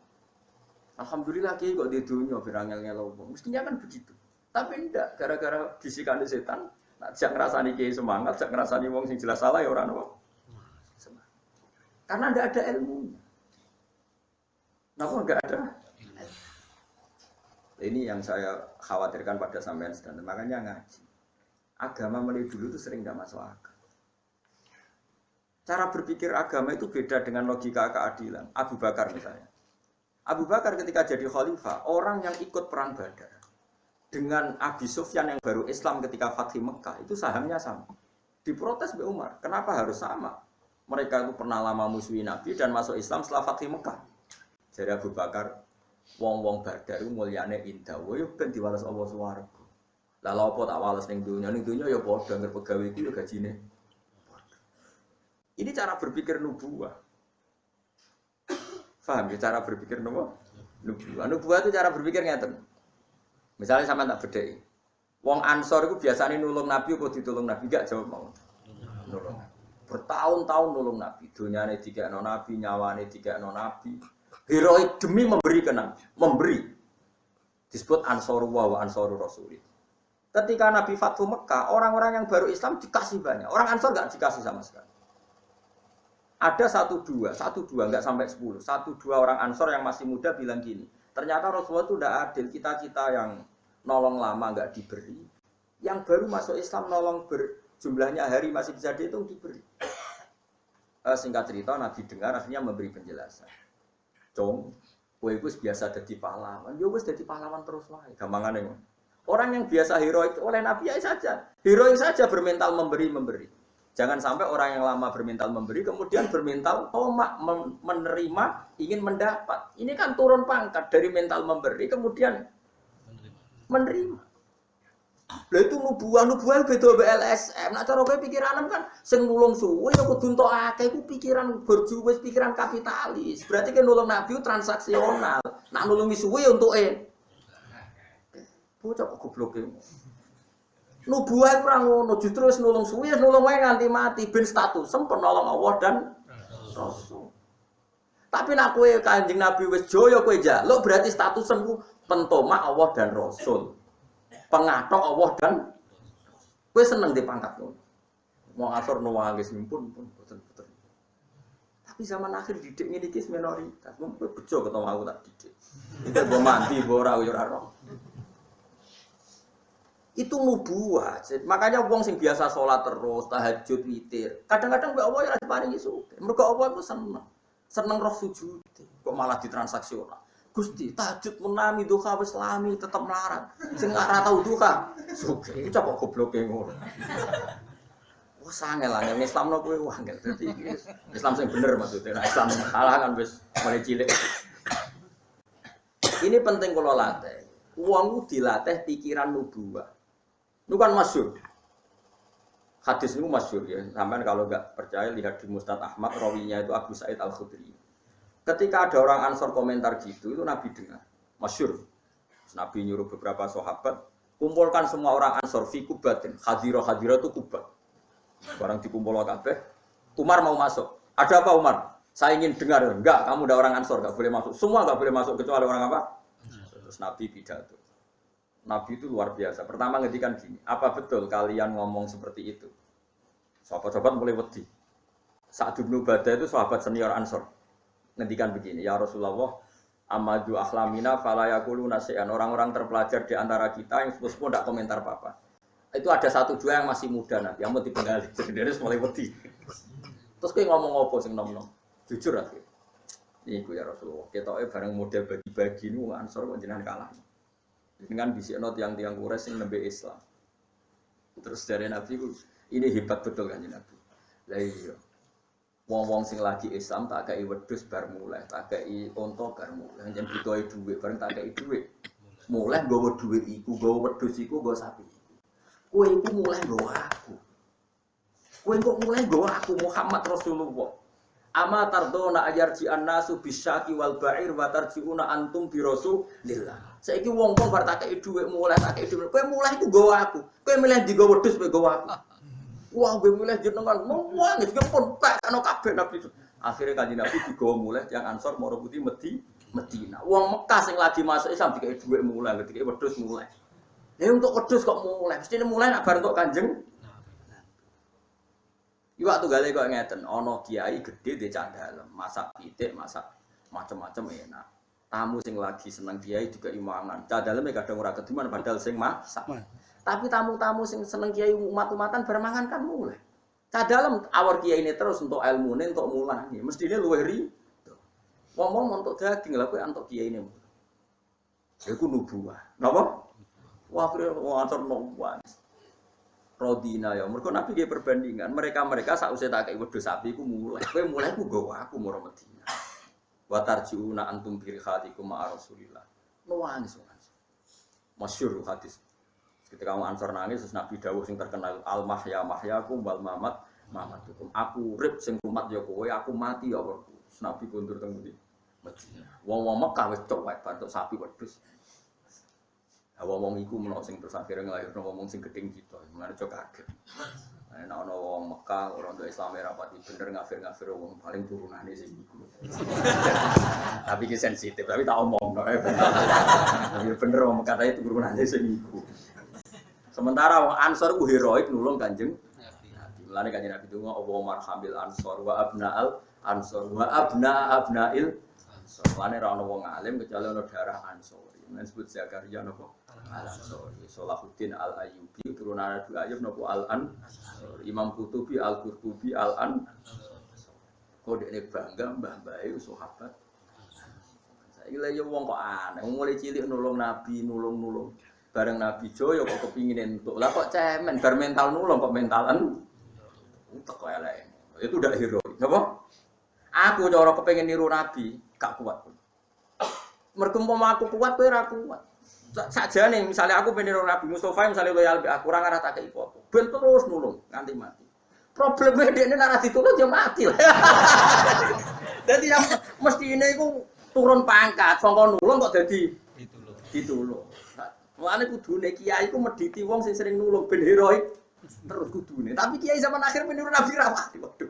Alhamdulillah kiai kok di dunya pirangel-ngel opo. Mestinya kan begitu. Tapi ndak gara-gara bisikane setan, nak jak ngrasani kiai semangat, jak ngrasani wong sing jelas salah ya ora ono. Semangat. Karena ndak ada ilmunya. Napa enggak ada? Ini yang saya khawatirkan pada sampean sedang. Makanya ngaji. Agama mulai dulu itu sering tidak masuk akal. Cara berpikir agama itu beda dengan logika keadilan. Abu Bakar misalnya. Abu Bakar ketika jadi khalifah, orang yang ikut perang Badar dengan Abi Sufyan yang baru Islam ketika Fathu Mekah itu sahamnya sama. Diprotes Mbak Umar, kenapa harus sama? Mereka itu pernah lama musuhi Nabi dan masuk Islam setelah Fathu Mekah. Jadi Abu Bakar, wong-wong Badar itu mulyane indah, yo ben diwales Allah swarga. Lah lha apa tak wales ning dunya ya padha ngger pegawe iki yo gajine. Ini cara berpikir nubuwah. Paham ya cara berpikir nubuwah? Nubuwah itu cara berpikir ngeten. Misalnya sama tak bedheki. Wong Ansor itu biasanya nulung Nabi apa ditulung Nabi? Enggak jawab mau. Nulung. Bertahun-tahun nulung Nabi. Dunyane dikekno Nabi, nyawane dikekno Nabi. Heroik demi memberi ke Nabi. Memberi. Disebut Ansorullah wa Ansorur Rasul. Ketika Nabi Fathu Mekah, orang-orang yang baru Islam dikasih banyak. Orang Ansor enggak dikasih sama sekali. Ada satu dua, enggak sampai 10. 1-2 orang Ansor yang masih muda bilang gini. Ternyata Rasulullah itu tidak adil. Kita yang nolong lama enggak diberi. Yang baru masuk Islam nolong jumlahnya hari masih bisa dihitung diberi. Singkat cerita Nabi dengar akhirnya memberi penjelasan. Cung, kowe wis biasa dadi pahlawan. Ya wis dadi pahlawan terus wae. Gampangane. Orang yang biasa heroik oleh Nabi ya saja. Heroik saja bermental memberi. Jangan sampai orang yang lama bermental memberi kemudian bermental tomak menerima ingin mendapat. Ini kan turun pangkat dari mental memberi kemudian menerima. Lah itu nubuah beda BLSM. Nek cara kowe pikiran kan sing nulung suwe ya kudu entuk akeh iku pikiran berjuwis, pikiran kapitalis. Berarti kan nulung Nabi transaksional. Nak nulungi suwe ya untuke. Bocah kok gobloke. Nubuah ora ngono, justru wis nulung suwi, wis nulung wae nganti mati ben status sempurna nolong Allah dan Rasul. Tapi nek kowe Kanjeng Nabi wis joyo kowe njaluk berarti statusmu pentoma Allah dan Rasul. Pengatok Allah dan kowe seneng di pangkat ngono. Mau asor nuwangis pun boten. Tapi zaman akhir didik ngene iki minoritas. Wong kowe bejo ketemu aku tak didik. Iki mbok mandi mbok ora yo ora. Itu nubuah. Makanya wong sing biasa sholat terus, tahajud, witir. Kadang-kadang mbak Allah ya diparingi sugih. Mergo Allah itu seneng roh sujud. Kok malah ditransaksional. Gusti, tahajud menami duha wis lami tetep melarat. Sing ora tau duha, sugih. Iku kok gobloke ngono. Wah sangel angel Islamno kowe angel. Dadi Islam sing bener maksudnya. Nah, Islam salah kan wis mulai cilik. Ini penting kula latih. Wong dilatih pikiran nubuah. Itu kan masyhur. Hadis itu masyhur ya. Sampai kalau enggak percaya lihat di Musnad Ahmad rawinya itu Abu Sa'id Al-Khudri. Ketika ada orang Ansor komentar gitu, itu Nabi dengar. Masyhur. Nabi nyuruh beberapa sahabat kumpulkan semua orang Ansor fi kubatin. Hadirah itu kubat. Barang dikumpul kabeh, Umar mau masuk. Ada apa Umar? Saya ingin dengar. Enggak, kamu udah orang Ansor, enggak boleh masuk. Semua enggak boleh masuk kecuali orang apa? Terus Nabi pidato. Nabi itu luar biasa. Pertama ngedikan gini, apa betul kalian ngomong seperti itu? Sahabat-sahabat mulai wedi. Sa'd bin Ubadah itu sahabat senior Ansor. Ngedikan begini, ya Rasulullah, amaju ahlamina fala yaquluna syai'an. Orang-orang terpelajar di antara kita yang sepuh-sepuh tidak komentar apa-apa. Itu ada 1-2 yang masih muda Nabi, yang mau dipengali. Jadi dia mulai wedi. Terus kayak ngomong apa sing nom-nom? Jujur akhirnya. Iku ya Rasulullah, ketoke bareng model bagi-bagi nu Ansor kok jenengan kalah. Dengan bisikno tiang-tiang Quraisy sing nembe Islam. Terus dari Nabi ku, ini hebat betul kan Nabi. Lah iya. Wong-wong sing lagi Islam tak kei wedhus bar mulai, tak kei unta bar mulai, njen butuhe dhuwit, bareng tak kei dhuwit. Mulai nggawa dhuwit iku, nggawa wedhus iku, nggawa sapi. Kowe iku mulai nggawa aku. Kowe kok mulai nggawa aku Muhammad Rasulullah. Ama tardona ayarji annasu bisyaki wal ba'ir wa tarjiuna antum bi rasulillah. Saiki wong-wong bar tak kei dhuwit mulai tak kei dhuwit. Kowe mulai iku nggawa aku. Kowe milih digawa wedhus kowe nggawa aku. Wah, kowe milih jenengan wong iki pun tak ana kabeh Nabi. Akhire Kanjeng Nabi digawa mulih yang Ansor moro putih Medina. Wong Mekah sing lagi masuk Islam dikei dhuwit mulai, dikei wedhus mulai. Untuk wedhus kok mulai, mestine mulai nak bareng kok Kanjeng. Iwak tunggale kok ngeten, ana kiai gedhe di candhalem, masak pitik, masak macam-macam enak. Tamu sing lagi seneng kiai juga imangan. Candhaleme kadang ora kediman padahal sing masak. Tapi tamu-tamu sing seneng kiai umat-umatan bermangan kan mulai. Candhalem awor kiai ini terus untuk ilmune, untuk mulane. Mestine luwih rido. Ngomong untuk daging lha kowe antuk kiai ini. Iku nubuwah. Napa? Wah, Ansor nomwan. Rodina ya, mereka Nabi dia perbandingan. Mereka sausé tak kei wedhus sapi ku mulai. Kowe mulai ku nggawa aku mara Madinah. Wa tarjiuna antum bi khatikum ma Rasulillah. Nuwangis. Masyhur hadis. Ketika kamu Ansor nangis terus Nabi dawuh sing terkenal al mahya mahyakum wal mamat mamatukum. Aku urip sing kumat ya kowe, aku mati ya kowe. Nabi kondur teng ndi? Madinah. Wong-wong Mekah wis cok wae bantuk sapi wedhus. Wong iku menawa sing terus akhire nglairno wong sing gedeng kita, mulane cok kaget. Nek ana wong Mekah ora ndek Islam rapati bener ngafir-ngafir wong paling turunane sing iku. Tapi ki sensitif, tapi tak omongno. Ya bener wong Mekah itu turunane sing iku. Sementara wong Ansor ku heroik nulung Kanjeng Nabi. Mulane Kanjeng Nabi donga Allahumma arhamil ansor wa abna'al ansor wa abna'il ansor. Mulane ora ana wong alim kecuali ana darah ansor. Men sebut Zakaria napa? Al-Ansori, Salahuddin Al-Ayyubi, turunan Abu Ayyub napa Al-Ansori, Imam Qurtubi Al-Qurtubi Al-Ansori. Kok dekne bangga mbah-mbahe sahabat. Saiki lha yo wong kok aneh, mulai cilik nulung Nabi, nulung. Bareng Nabi Joyo kok kepingin entuk. Lah kok cemen bar mental nulung kok mentalan. Utek kok elek. Itu udah heroik, napa? Aku cara kepengin niru Nabi, gak kuat. Mergo aku kuat kowe ora kuat. Sakjane misalnya aku pengen Nabi Mustofa misalnya loyal be aku ora ngarah tak iki apa. Ben terus nulung nganti mati. Probleme dekne nek ora ditulung ya mati. Dadi yang mestine iku turun pangkat, sangka nulung kok dadi ditulung. Mulane kudune kiai iku medhiti wong sing sering nulung ben heroik terus kudune. Tapi kiai zaman akhir meniru Nabi ra mati. Waduh.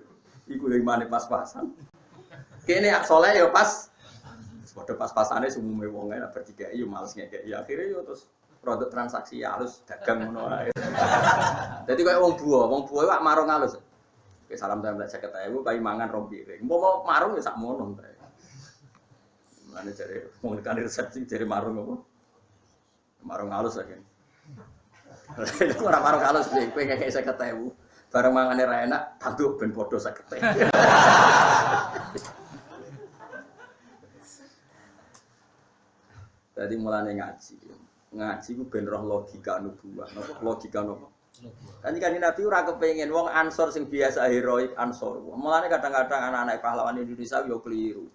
Iku lho imane pas-pasan. Kene ak saleh ya pas padha pas-pasane sumume wong nek bertiga yo males ngekek. Ya akhire yo terus produk transaksi halus dagang ngono ae. Dadi koyo wong buah wak marung halus. Oke salam tempel 50.000 kai mangan rong piring. Mau marung ya sak mono ta. Mane jare wong kan resepsi jare marung apa? Marung halus lagi. Itu ora marung halus piye kowe ngekek 50.000. Bareng mangane ra enak, tantu ben padha 50.000. Jadi mulane ngaji ku ben roh logika nubuwah. Napa logika napa? Kan Nabi ora kepengin wong Ansor sing biasa heroik Ansor. Mulane kadang-kadang anak-anak pahlawan Indonesia yo keliru.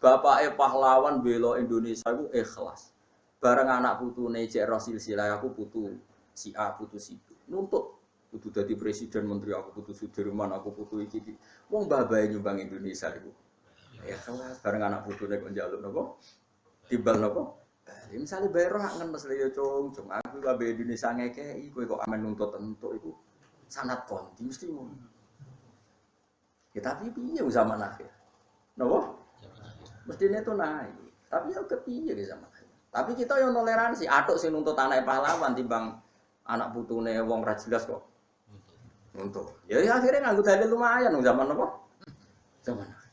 Bapake pahlawan bela Indonesia iku ikhlas. Bareng anak putune cek roh silsilah aku putu si A putu si B. Nuntut kudu dadi presiden menteri aku putu Sudirman aku putu iki. Wong babae nyumbang Indonesia iku. Ikhlas bareng anak putune kok njaluk napa? Timbal napa? Misalnya bayar hak ngenes lho cung aku kabeh Indonesia ngekeki kowe kok amen nuntut entuk iku sanad konti mesti ngono. Ya tapi piye zaman akhir? Napa? Mestine itu naik. Tapi ya kepiye ge zaman akhir. Tapi kita yang toleransi, atuk sing nuntut anake pahlawan timbang anak putune wong ra jelas kok. Nuntut. Ya akhirnya nganggo dalil lumayan zaman apa? Zaman akhir.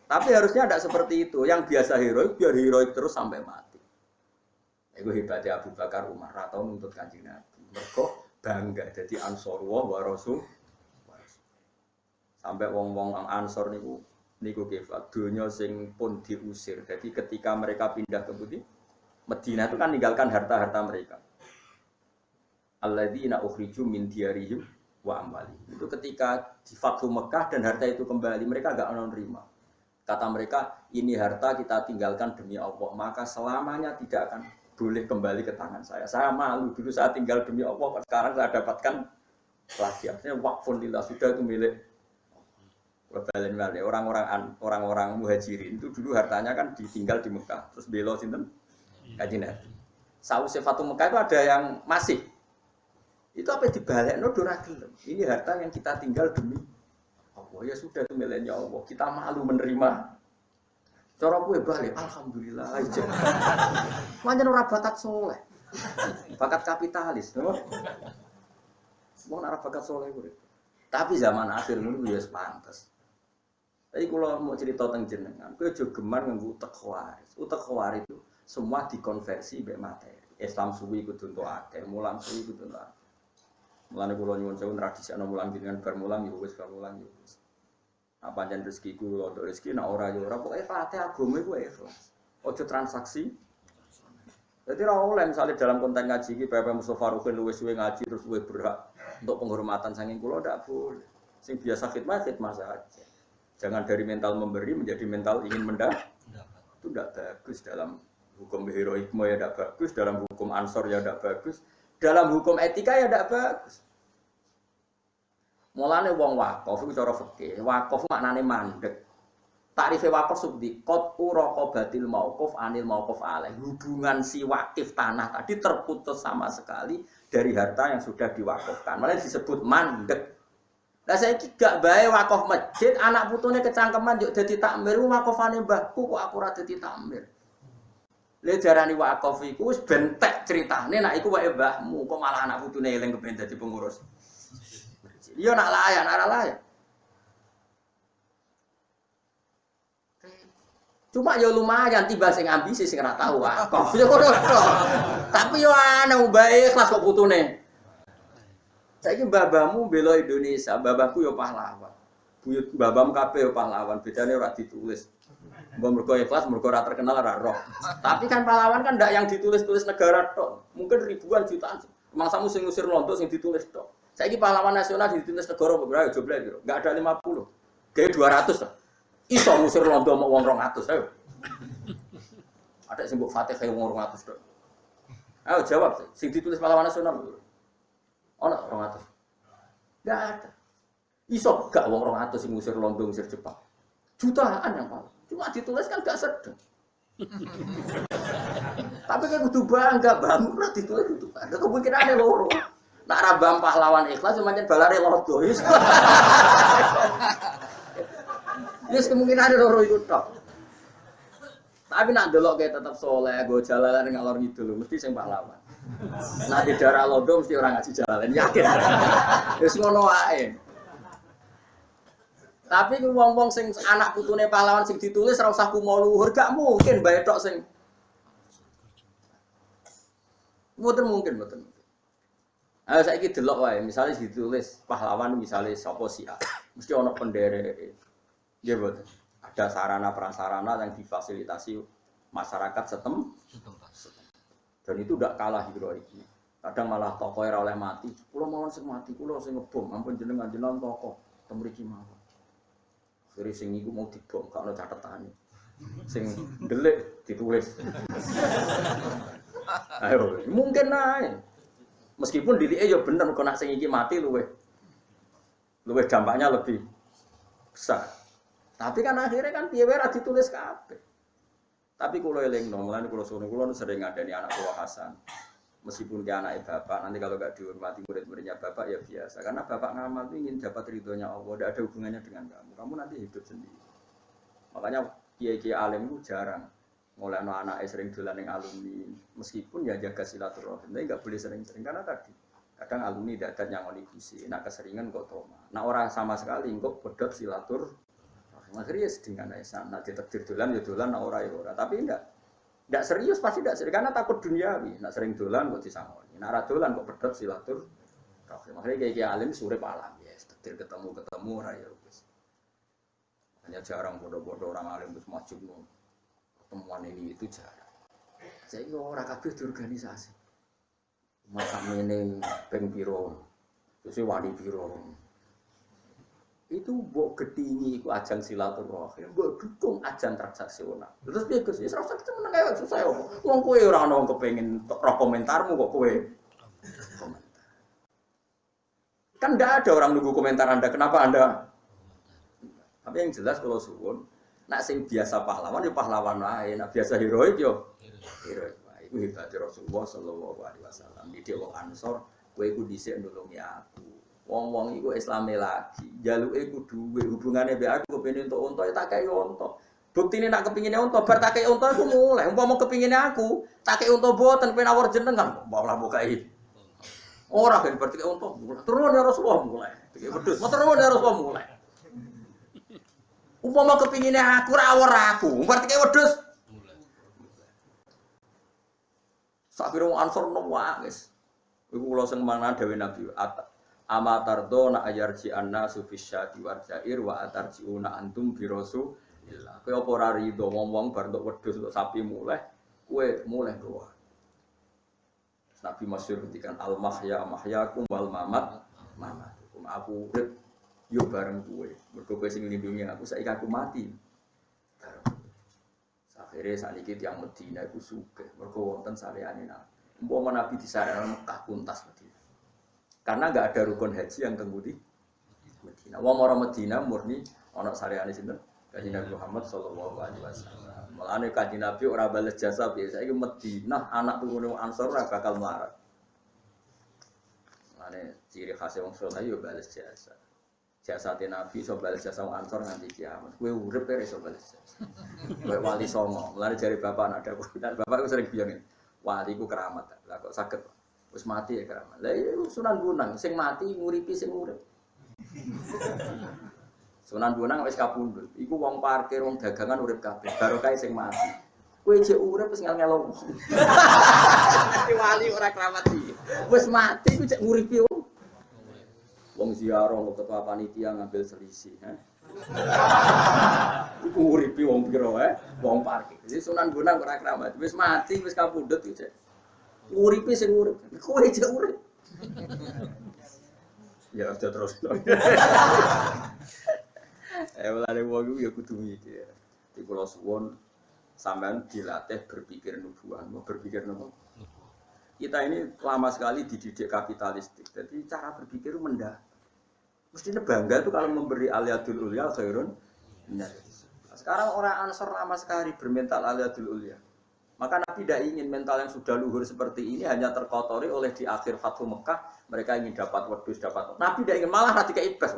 Tapi harusnya ada seperti itu. Yang biasa heroik biar heroik terus sampai mati. Iku hebatnya Abu Bakar Umar atau nuntut Kanjeng Nabi. Mergo bangga dadi Ansarullah wa Rasul. Sampai wong-wong Ansor niku kifat donya sing pun diusir. Jadi ketika mereka pindah ke Madinah itu kan meninggalkan harta-harta mereka. Alladzina ukhriju min diyarihim wa amwalihim. Itu ketika di Fathu Mekah dan harta itu kembali mereka enggak menerima. Kata mereka, ini harta kita tinggalkan demi Allah, maka selamanya tidak akan boleh kembali ke tangan saya. Saya malu dulu saat tinggal demi Allah, sekarang saya dapatkan lagi. Artinya wakfun lillah sudah itu milik. Orang-orang muhajirin itu dulu hartanya kan ditinggal di Mekah, terus belo sinten Kanjeng Nabi. Sausé Fatu Mekah itu ada yang masih. Itu apa dibalekno ora gelem. Ini harta yang kita tinggal demi Allah. Ya sudah itu miliknya Allah. Kita malu menerima. Cara kowe balik, alhamdulillah aja. Pancen ora bakat saleh. Bakat kapitalis, no? Wong ora bakat saleh kuwi. Tapi zaman akhir ngono ya pantes. Tapi kalau mau cerita tentang jenengan, kowe aja gemar nganggo utek khawarij. Utek khawarij itu semua dikonversi mbek materi. Islam suwi kudu entuk akeh, mulang suwi kudu entuk. Mulane kula nyuwun sewu tradisi ana mulang jenengan bar mulang ya wis bar mulang ya wis. Apa jan rezekiku lho rezeki nek ora ya ora pokoke fatih agama iku ikhlas. Aja transaksi. Jadi ora oleh misalnya dalam konteks ngaji iki Bapak Mustofa Rukin luwih suwe ngaji terus luwih berhak untuk penghormatan saking kula ndak boleh. Sing biasa khidmat saja. Jangan dari mental memberi menjadi mental ingin mendapat. Itu tidak bagus dalam hukum heroikmo ya tidak bagus, dalam hukum ansor ya tidak bagus, dalam hukum etika ya tidak bagus. Mulane wong wakaf iku cara fikih, wakaf maknane mandek. Ta'rife wakaf subdi qad uraqabatil mauquf anil mauquf alaih. Hubungan si wakif tanah tadi terputus sama sekali dari harta yang sudah diwakafkan. Makanya disebut mandek. Lah saiki gak bae wakaf masjid, anak putune kecangkeman yo dadi takmir, wakafane mbahku kok aku ora dadi takmir. Le darani wakaf iku wis bentek critane nek iku wae mbahmu, kok malah anak putune eling kepen dadi pengurus. Yo nak layan, ora layan. Cuma yo lumayan tiba sing ambisi sing ora tau wakaf. Yo ngono tok. Tapi yo ana bae ikhlas kok putune. Saiki babamu bela Indonesia, babahku yo pahlawan. Buyut babam kabeh yo pahlawan, bedane ora ditulis. Mbok mergo ikhlas, mergo ora terkenal ora roh. Tapi kan pahlawan kan ndak yang ditulis-tulis negara tok. Mungkin ribuan jutaan. Mangsamu sing ngusir Londo sing ditulis tok. Saiki pahlawan nasional ditulis negara berapa jumlah piro? Enggak ada 50. Kayak 200 lah. Iso ngusir Londo mau wong 200 ayo. Ada sing mbok Fatih kaya wong 200 tok. Ayo jawab sing ditulis pahlawan nasional. Ono 200. Enggak ada. Iso gak wong 200 sing ngusir Londo ngusir Jepang. Jutaan yang paling. Cuma ditulis kan gak sedeng. Tapi kan kudu bangga bangun lah ditulis kudu bangga. Kemungkinane loro. Nak rabam pahlawan ikhlas cuma nyen balare lodo. Yes kemungkinane loro iku tok. Tapi nak delok kayak tetap soleh, go jalalan ngalor ngidul mesti sing pahlawan. Nah di daerah lodo mesti orang ngaji jalalan yakin. Wis ngono wae. Tapi wong-wong sing anak putune pahlawan sing ditulis ora usah kumo luhur, gak mungkin bae tok sing mboten. Ayo saiki delok wae, misale ditulis pahlawan misale sapa sih, mesti ana pendereke. Nggih mboten. Ada sarana prasarana yang difasilitasi masyarakat setempat. Dan itu tidak kalah heroik. Kadang malah tokoh ora oleh mati. Kula mawon sing mati, kula sing ngebom, ampun jenengan tokoh temriki mawon. Seri sing iku mau dibom, gak ono catetane. Sing ndelik ditulis. Ayo, mungkin ae. Meskipun dilike ya bener kok nak sing iki mati luwih dampaknya lebih besar. Tapi kan akhirnya kan piye wae ra ditulis kabeh. Tapi kula elingno, mulane kula sering ngadani anak kula Hasan. Meskipun dia anak bapak, nanti kalau gak dihormati murid-muridnya bapak ya biasa. Karena bapak ngamal itu ingin dapat ridhonya Allah, tidak ada hubungannya dengan kamu. Kamu nanti hidup sendiri. Makanya kiai-kiai alim itu jarang. Mulai anak sering dolan yang alumni, meskipun ya jaga silaturahim, tapi nggak boleh sering-sering karena tadi kadang alumni dadat yang onikusi, nak keseringan kok toma. Nah orang sama sekali kok pedot silaturahim. Akhirnya sedingan aja, nak ditakdir dolan ya dolan, nak orang ya orang. Tapi enggak serius pasti enggak serius karena takut duniawi. Nak sering dolan kok disangoni. Nak ra dolan kok pedhot silaturahim. Makanya kayak alim surip alam ya. Takdir ketemu ora ya wis. Hanya jarang bodoh-bodoh orang alim wis majub no. Pertemuan ini itu jarang. Saiki ora kabeh diorganisasi. Makamene ping piro. Terus wani piro. Itu mbok gedhingi iku ajang silaturahim, mbok dukung ajang transaksional. Terus piye Gus? Wis ora usah meneng ae susah yo. Wong kowe ora ono kepengin roh komentarmu kok kowe komentar. Kan ndak ada orang nunggu komentar Anda, kenapa Anda? Tapi yang jelas kalau suwun, nak sing biasa pahlawan yo pahlawan wae, nak biasa heroik yo heroik wae. Iku hebate Rasulullah sallallahu alaihi wasallam. Didik wong Ansor, kowe iku dhisik nulungi aku. Wong-wong iku Islame lagi, jaluke kudu duwe hubungane mbek aku kepengin entuk unta ya tak kei unta. Buktine nak kepingine unta bar tak kei unta iku mulai. Umpama kepingine aku, tak kei unta boten pengen awur jenengan, malah mbok kei. Ora ben bar tak kei unta, turun ya Rasulullah mulai. Iki wedhus, turun ya Rasulullah mulai. Umpama kepingine aku ora awur aku, bar tak kei wedhus mulai. Sak piro ansor no wis. Iku kula sing mana dawuh Nabi Amatardo na ayarji anna sufisyati warjair wa atarjiuna antum birosulillah. Kowe apa ora rido wong-wong bar entuk wedhus entuk sapi mulai, kowe mulai doa. Nabi masyhur ngendikan al mahya mahyakum wal mamat mamatukum. Aku urip yo bareng kowe. Mergo kowe sing nglindungi aku saiki aku mati. Akhirnya saniki tiyang Medina iku sugih. Mergo wonten saliyane Nabi. Umpama Nabi disarankan Mekah tuntas Medina. Karena enggak ada rukun haji yang tembudi Medina. Wong ora Medina murni ana saliyane sinten? Kanjeng Nabi Muhammad sallallahu alaihi wasallam. Mulane Kanjeng Nabi ora bales jasa biasa iki Madinah anak turune Ansor ora bakal melarat. Mulane ciri khas wong saleh yo bales jasa. Jasate Nabi iso bales jasa wong Ansor nganti kiamat. Kowe urip ora iso bales jasa. Kowe wali songo. Mulane jare bapak anak dawuh. Bapak sering biyen wali ku keramat. Lah kok saged wis mati ya keramat. Lah iya Sunan Bonang sing mati nguripi sing urip. Sunan Bonang wis kapundhut. Iku wong parkir, wong dagangan urip kabeh. Barokah sing mati. Kowe jek urip wis ngel-ngelo. Wali ora keramat iki. Wis mati ku jek nguripi wong. Wong ziarah kok ketua panitia ngambil selisih, Iku nguripi wong pira wong parkir. Jadi Sunan Bonang ora keramat. Wis mati, wis kapundhut iki jek. Nguripi sing urip. Kowe jek urip. Ya sudah terus. Mulane wong iku ya kudu mikir. Di kula suwun sampean dilatih berpikir nubuah, berpikir nopo. Kita ini lama sekali dididik kapitalistik. Jadi cara berpikir itu mendalam. Mestinya bangga itu kalau memberi aliyadul ulya khairun. Sekarang orang Ansor lama sekali bermental aliyadul ulya. Maka Nabi tidak ingin mental yang sudah luhur seperti ini hanya terkotori oleh di akhir Fathu Mekah. Mereka ingin dapat wedhus, dapat. Nabi tidak ingin malah rati keibas.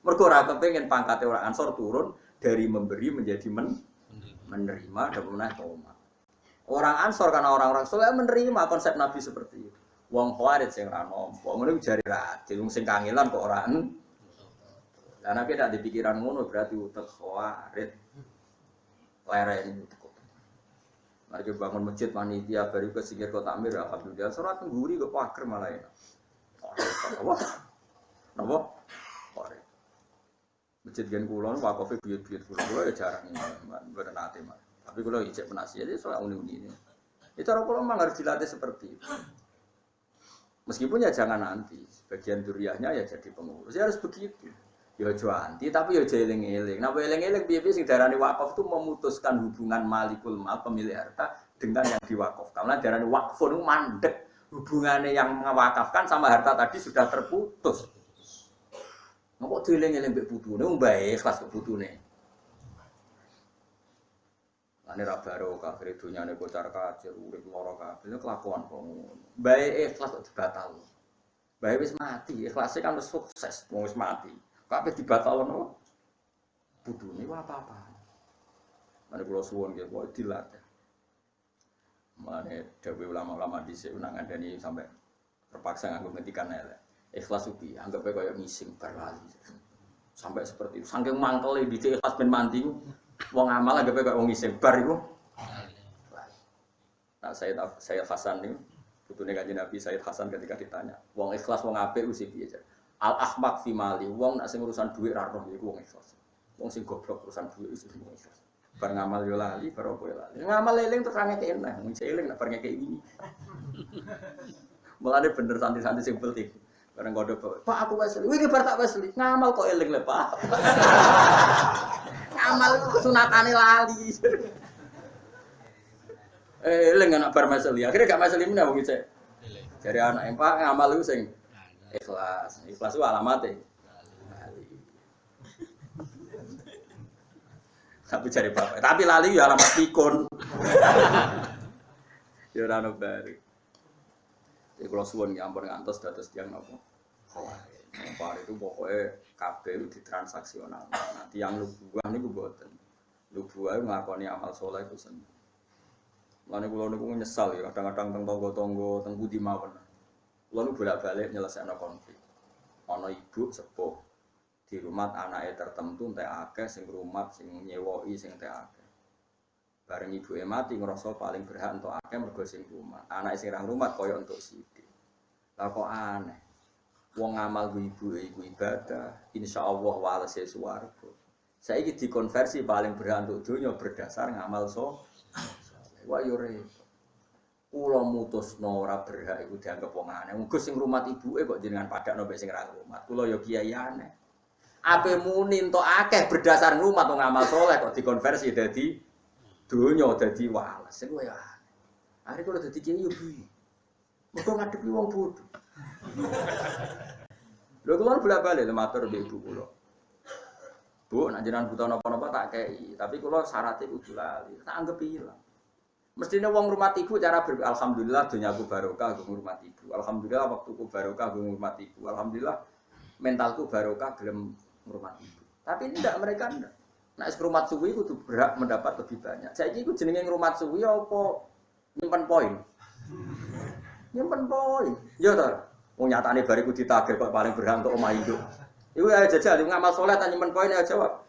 Mergo ora kepengin pangkate orang Ansor turun dari memberi menjadi menerima dan menaik tomat. Orang Ansor karena orang-orang soleh menerima konsep Nabi seperti itu. Wong Khawarij sing ra nampa, ngono jare ra adil, sing kangelan kok ora. Lah Nabi tidak dipikiran ngono berarti utek Khawarij. Lereni utek. Mari bangun masjid panitia baru ke singkir kota Amir alhamdulillah surat tengguri kok pager malah ya. Napa? Khawarij. Masjid gen kula wakofe buyut-buyut kula ya jarang mboten nate Mas. Tapi kalau ijek penasihat itu soal uni-uni ini. Itu orang kalau memang harus dilatih seperti itu. Meskipun ya jangan nanti, bagian duriahnya ya jadi pengurus. Ya harus begitu. Ya anti, tapi ya eling-eling. Nah, eling-eling biar-biar sing darani wakaf itu memutuskan hubungan malikul mal pemilik harta dengan yang diwakafkan. Karena darani wakfun itu mandek. Hubungannya yang mewakafkan sama harta tadi sudah terputus. Ngapa dieling-eling mbek putune, mbae ikhlas kok putune. Ane ra barokah akhire dunyane bocor kacir urip lara kabeh kelakuan kok ngono. Bae ikhlas kok dibatal. Bae wis mati, ikhlase kan wis sukses, wong wis mati. Kabeh dibatalno. Budune ku apa-apa. Mane kula suwun nggih kok dilatih. Mane dawuh ulama-ulama dhisik nang ngandani sampai terpaksa nganggo ngendikan elek. Ikhlas upi anggap ae koyo ngising bar lali. Sampai seperti itu. Saking mangkele dhisik ikhlas ben mandi ku. Wong amal anggap kaya wong isih bar iku. Nah, Sayyid Hasan niku putune Kanjeng Nabi Sayyid Hasan ketika ditanya, wong ikhlas wong apik ku piye jar? Al ahmaq fi mali, wong nek sing urusan dhuwit ra roh iku wong ikhlas. Wong sing goblok urusan dhuwit iku wong ikhlas. Bar ngamal yo lali, bar opo yo lali. Ngamal eling terus ra ngekek enak, wong eling nek bar ngekek iki. Mulane bener santri-santri sing penting. Bareng kodho, Pak aku wis iki bar tak wis ngamal kok eling le, Pak. Amal sunatane lali. Eling anak bar maseli. Akhire gak maseli meneh wong iki. Jare anak Pak ngamal iku sing ikhlas. Ikhlas ku alamate. Lali. Tapi jare bapak. Tapi lali ya alamat pikun. Ya ora ono bare. Iki kula suwun ya ampun ngantos dados tiyang napa. Par itu pokoknya kabeh ditransaksional. Nah, tiang lubuah niku mboten. Lubuah nglakoni amal saleh itu seneng. Lan kula niku nyesal ya kadang-kadang teng tangga-tangga teng pundi mawon. Kula niku bolak-balik nyelesaikno konflik. Ana ibu sepuh di rumah anake tertentu entek akeh sing rumat sing nyewoki sing entek akeh. Bareng ibuke mati ngrasa paling berhak entuk akeh mergo sing rumah. Anake sing ra rumat kaya entuk sithik. Lah kok aneh. Wong amal ibu iku ibadah, insyaallah walese swarga. Saiki dikonversi paling berhak untuk dunya berdasar ngamal so. Wah yo repot. Kula mutusno ora berhak iku dianggep wong aneh. Wong Gus sing ngrumat ibuke kok jenengan padakno mek sing ra ngrumat. Kula ya kiai aneh. Ape muni entuk akeh berdasar ngrumat wong amal saleh kok dikonversi dadi donya dadi wales. Iku ya. Are kula dadi kiai yo bingung. Mergo ngadepi wong bodho. Lho kula bolak-balik matur mbek ibu kula. Bu, nek jenengan buta napa-napa tak kei, tapi kula syaratnya kudu lali. Tak anggap ilang. Mestine wong ngurmati ibu cara alhamdulillah donyaku barokah nggo ngurmati ibu. Alhamdulillah waktuku barokah nggo ngurmati ibu. Alhamdulillah mentalku barokah gelem ngurmati ibu. Tapi ndak mereka ndak. Nek ngurmat suwi kudu berhak mendapat lebih banyak. Saiki iku jenenge ngurmat suwi apa nyimpen poin? Nyimpen poin. Ya ta. Wong nyatane bariku ditagih kok paling berhak untuk omah induk. Iku ayo jajal ngamal saleh ta nyimpen poin ayo jawab.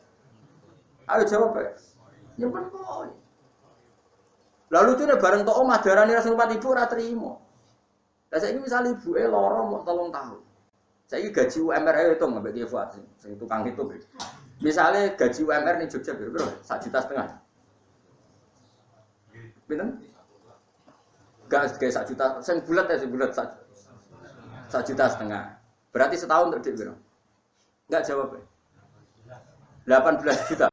Ayo jawab ae. Nyimpen poin. Lalu lucunya bareng tok omah darani rasa ngrumat ibu ora trimo. Lah saiki misal ibuke lara mok 3 tahun. Saiki gaji UMR ae hitung mbek Ki Fuad sing tukang hitung. Misale gaji UMR ning Jogja piro? 1,5 juta. Pinten? Gas kayak 1 juta, sing bulat ya sing bulat 1,5 juta. Berarti setahun untuk dik piro? Enggak jawab. 18 juta.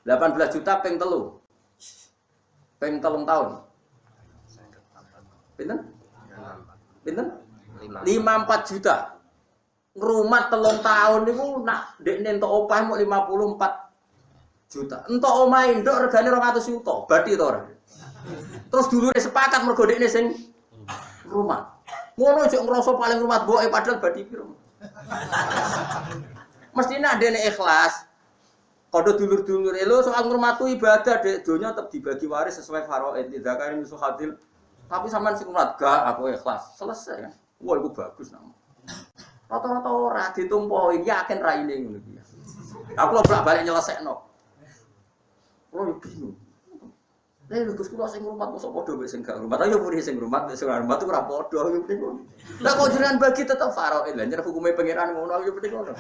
18 juta ping 3. Peng 3 tahun. Pinten? Pinten? 54 juta. Ngrumat 3 tahun niku nak dekne entuk opah mok 54 juta. Entuk omah induk regane 200 juta. Badi to ora? Terus dulure sepakat mergo dekne sing ngrumat. Ngono aja ngrasa paling ngrumat mboke padahal badi piro. Mestine dene ikhlas. Kodho dulur-dulur lho soal ngurmatu ibadah dek donya tetep dibagi waris sesuai faraid dzakari musuh hadil. Tapi sampean sing ngurmat gak aku ikhlas. Selesai kan. Wah iku bagus nama. Rata-rata ora ditumpohi yakin raine ngono iki. Aku bolak-balik nyelesekno. Kulo bingung. Lha Gus kula sing ngurmat mosok padha wis sing gak ngurmat. Ayo muni sing ngurmat sing ngurmat ora padha yo bingung. Lah kok jenengan bagi tetep faraid. Lah jenengan hukume pangeran ngono yo penting ngono.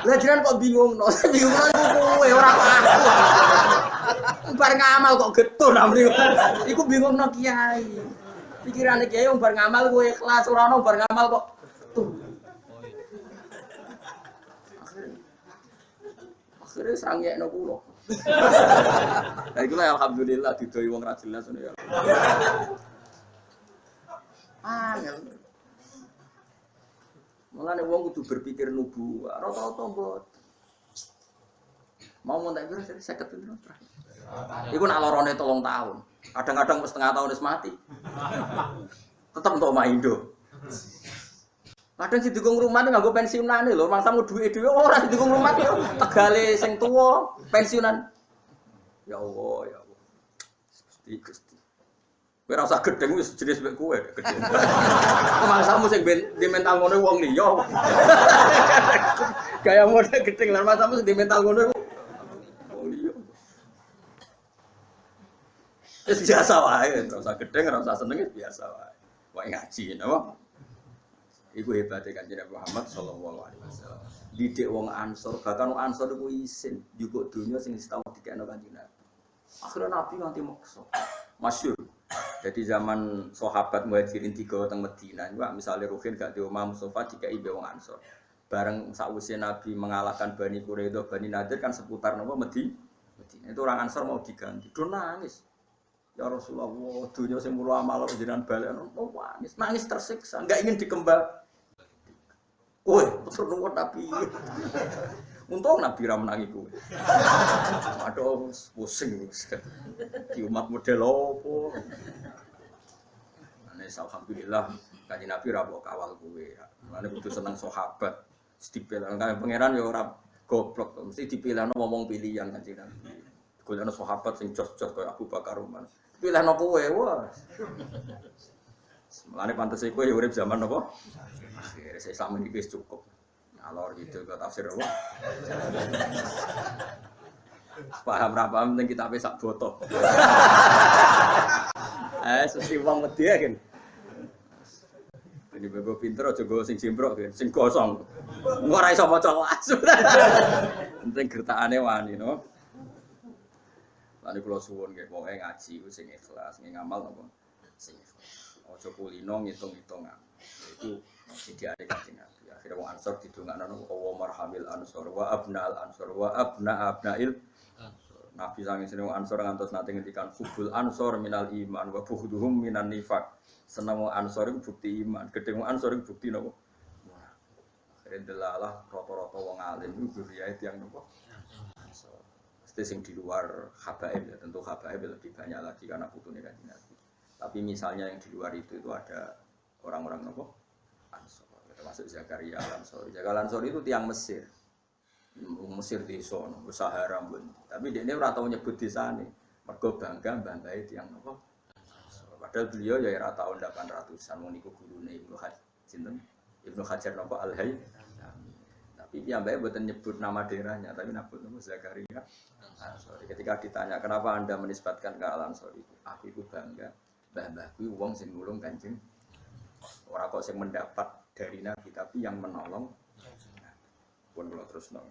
Lah jenengan kok bingungno. Bingungan kowe ora aku. Bar ngamal kok getun amri. Iku bingungno kiai. Pikirane kiai wong bar ngamal kowe ikhlas ora ono bar ngamal kok getun. Akhirnya sangekno kula. Lah iku alhamdulillah didoi wong ra jelas ngono ya. Angel. Mulane wong kudu berpikir nubuwah, rata-rata mboten. Mau tak kira 50 piro. Iku nak lorone 3 tahun. Kadang-kadang wis setengah tahun wis mati. Tetep entuk omah Indo. Kadang sing dikung rumah nganggo pensiunane lho, mangsamu duwe dhewe ora sing dikung rumah yo tegale sing tuwa pensiunan. Ya Allah, ya Allah. Gusti. Kowe ora usah gedeng wis jenis mek kowe, gedeng. Mangsamu sing di mental ngono wong liya. Gaya model gedeng lan mangsamu sing di mental ngono wong liya. Wis biasa wae, ora usah gedeng, ora usah seneng biasa wae. Wae ngaji napa? Iku hebate Kanjeng Muhammad sallallahu alaihi wasallam. Didik wong Ansor, bahkan wong Ansor iku isin njupuk donya sing setahun dikekno Kanjeng Nabi. Akhirnya Nabi nganti maksa. Masyhur. Jadi zaman sahabat Muhajirin digawa teng Madinah, misalnya Ruhin gak di omah Mustafa dikai be wong Ansor. Bareng sakwise Nabi mengalahkan Bani Quraidah, Bani Nadir kan seputar napa Madinah. Itu orang Ansor mau diganti. Do nangis. Ya Rasulullah, dunia sing mulo amal jenengan balekno, nangis, nangis tersiksa, enggak ingin dikembal. Woi, puter nuwun Nabi. Untung Nabi ra menangi kowe. Aduh, pusing di umat model opo. Ane alhamdulillah Kanjeng Nabi ra mbok kawal kowe. Mane kudu seneng sahabat. Dipilih kan pangeran ya ora goblok, mesti dipilihno ngomong pilihan Kanjeng Nabi. Golekno sahabat sing jos-jos kaya Abu Bakar Umar. Pilihno kowe, wah. Mulane pantes kowe urip zaman apa? Akhirnya Islam ini wis cukup. Alor gitu ke tafsir Allah. Paham ra paham ning kitabe sak botok. Sesi wong wedi kan. Ini bebo pinter aja go sing jembrok kan, sing gosong. Ora iso maca las. Penting gertakane wani no. Lan kula suwun nggih pokoke ngaji ku sing ikhlas, nggih ngamal napa sing ikhlas. Aja kulino ngitung-hitungan. Iku sediane Kanjeng Nabi. Akhire wong Ansor didongakno wa marhamil ansor wa abnal ansor wa abnail Nabi sange seneng Ansor ngantos nate ngendikan hubul Ansor minal iman wa bughduhum minan nifaq. Seneng Ansor iku bukti iman, gedhe Ansor iku bukti napa? Akhire delalah rata-rata wong alim iku riyae tiyang napa? Ansor. Mesti sing di luar habaib ya, tentu habaib lebih banyak lagi karena putune Kanjeng Nabi. Tapi misalnya yang di luar itu ada orang-orang napa? Ansor. Termasuk Zakaria Al-Ansori. Zakaria Al-Ansori itu tiang Mesir. Mesir desa, Sahara pun. Tapi dia ini ora tau nyebut desane. Mergo bangga mbah-mbahe tiyang napa? Padahal beliau ya era tahun 800-an wong niku gurune Ibnu Hajar. Sinten? Ibnu Hajar napa Al-Haythami. Tapi piyambake mboten nyebut nama daerahnya, tapi nyebut nama Zakaria Al-Ansori. Ketika ditanya, "Kenapa Anda menisbatkan ke Al-Ansori?" Aku iku bangga mbah-mbahku wong sing nulung Kanjeng. Ora kok sing mendapat dari Nabi, tapi yang menolong. Pun kula terusno.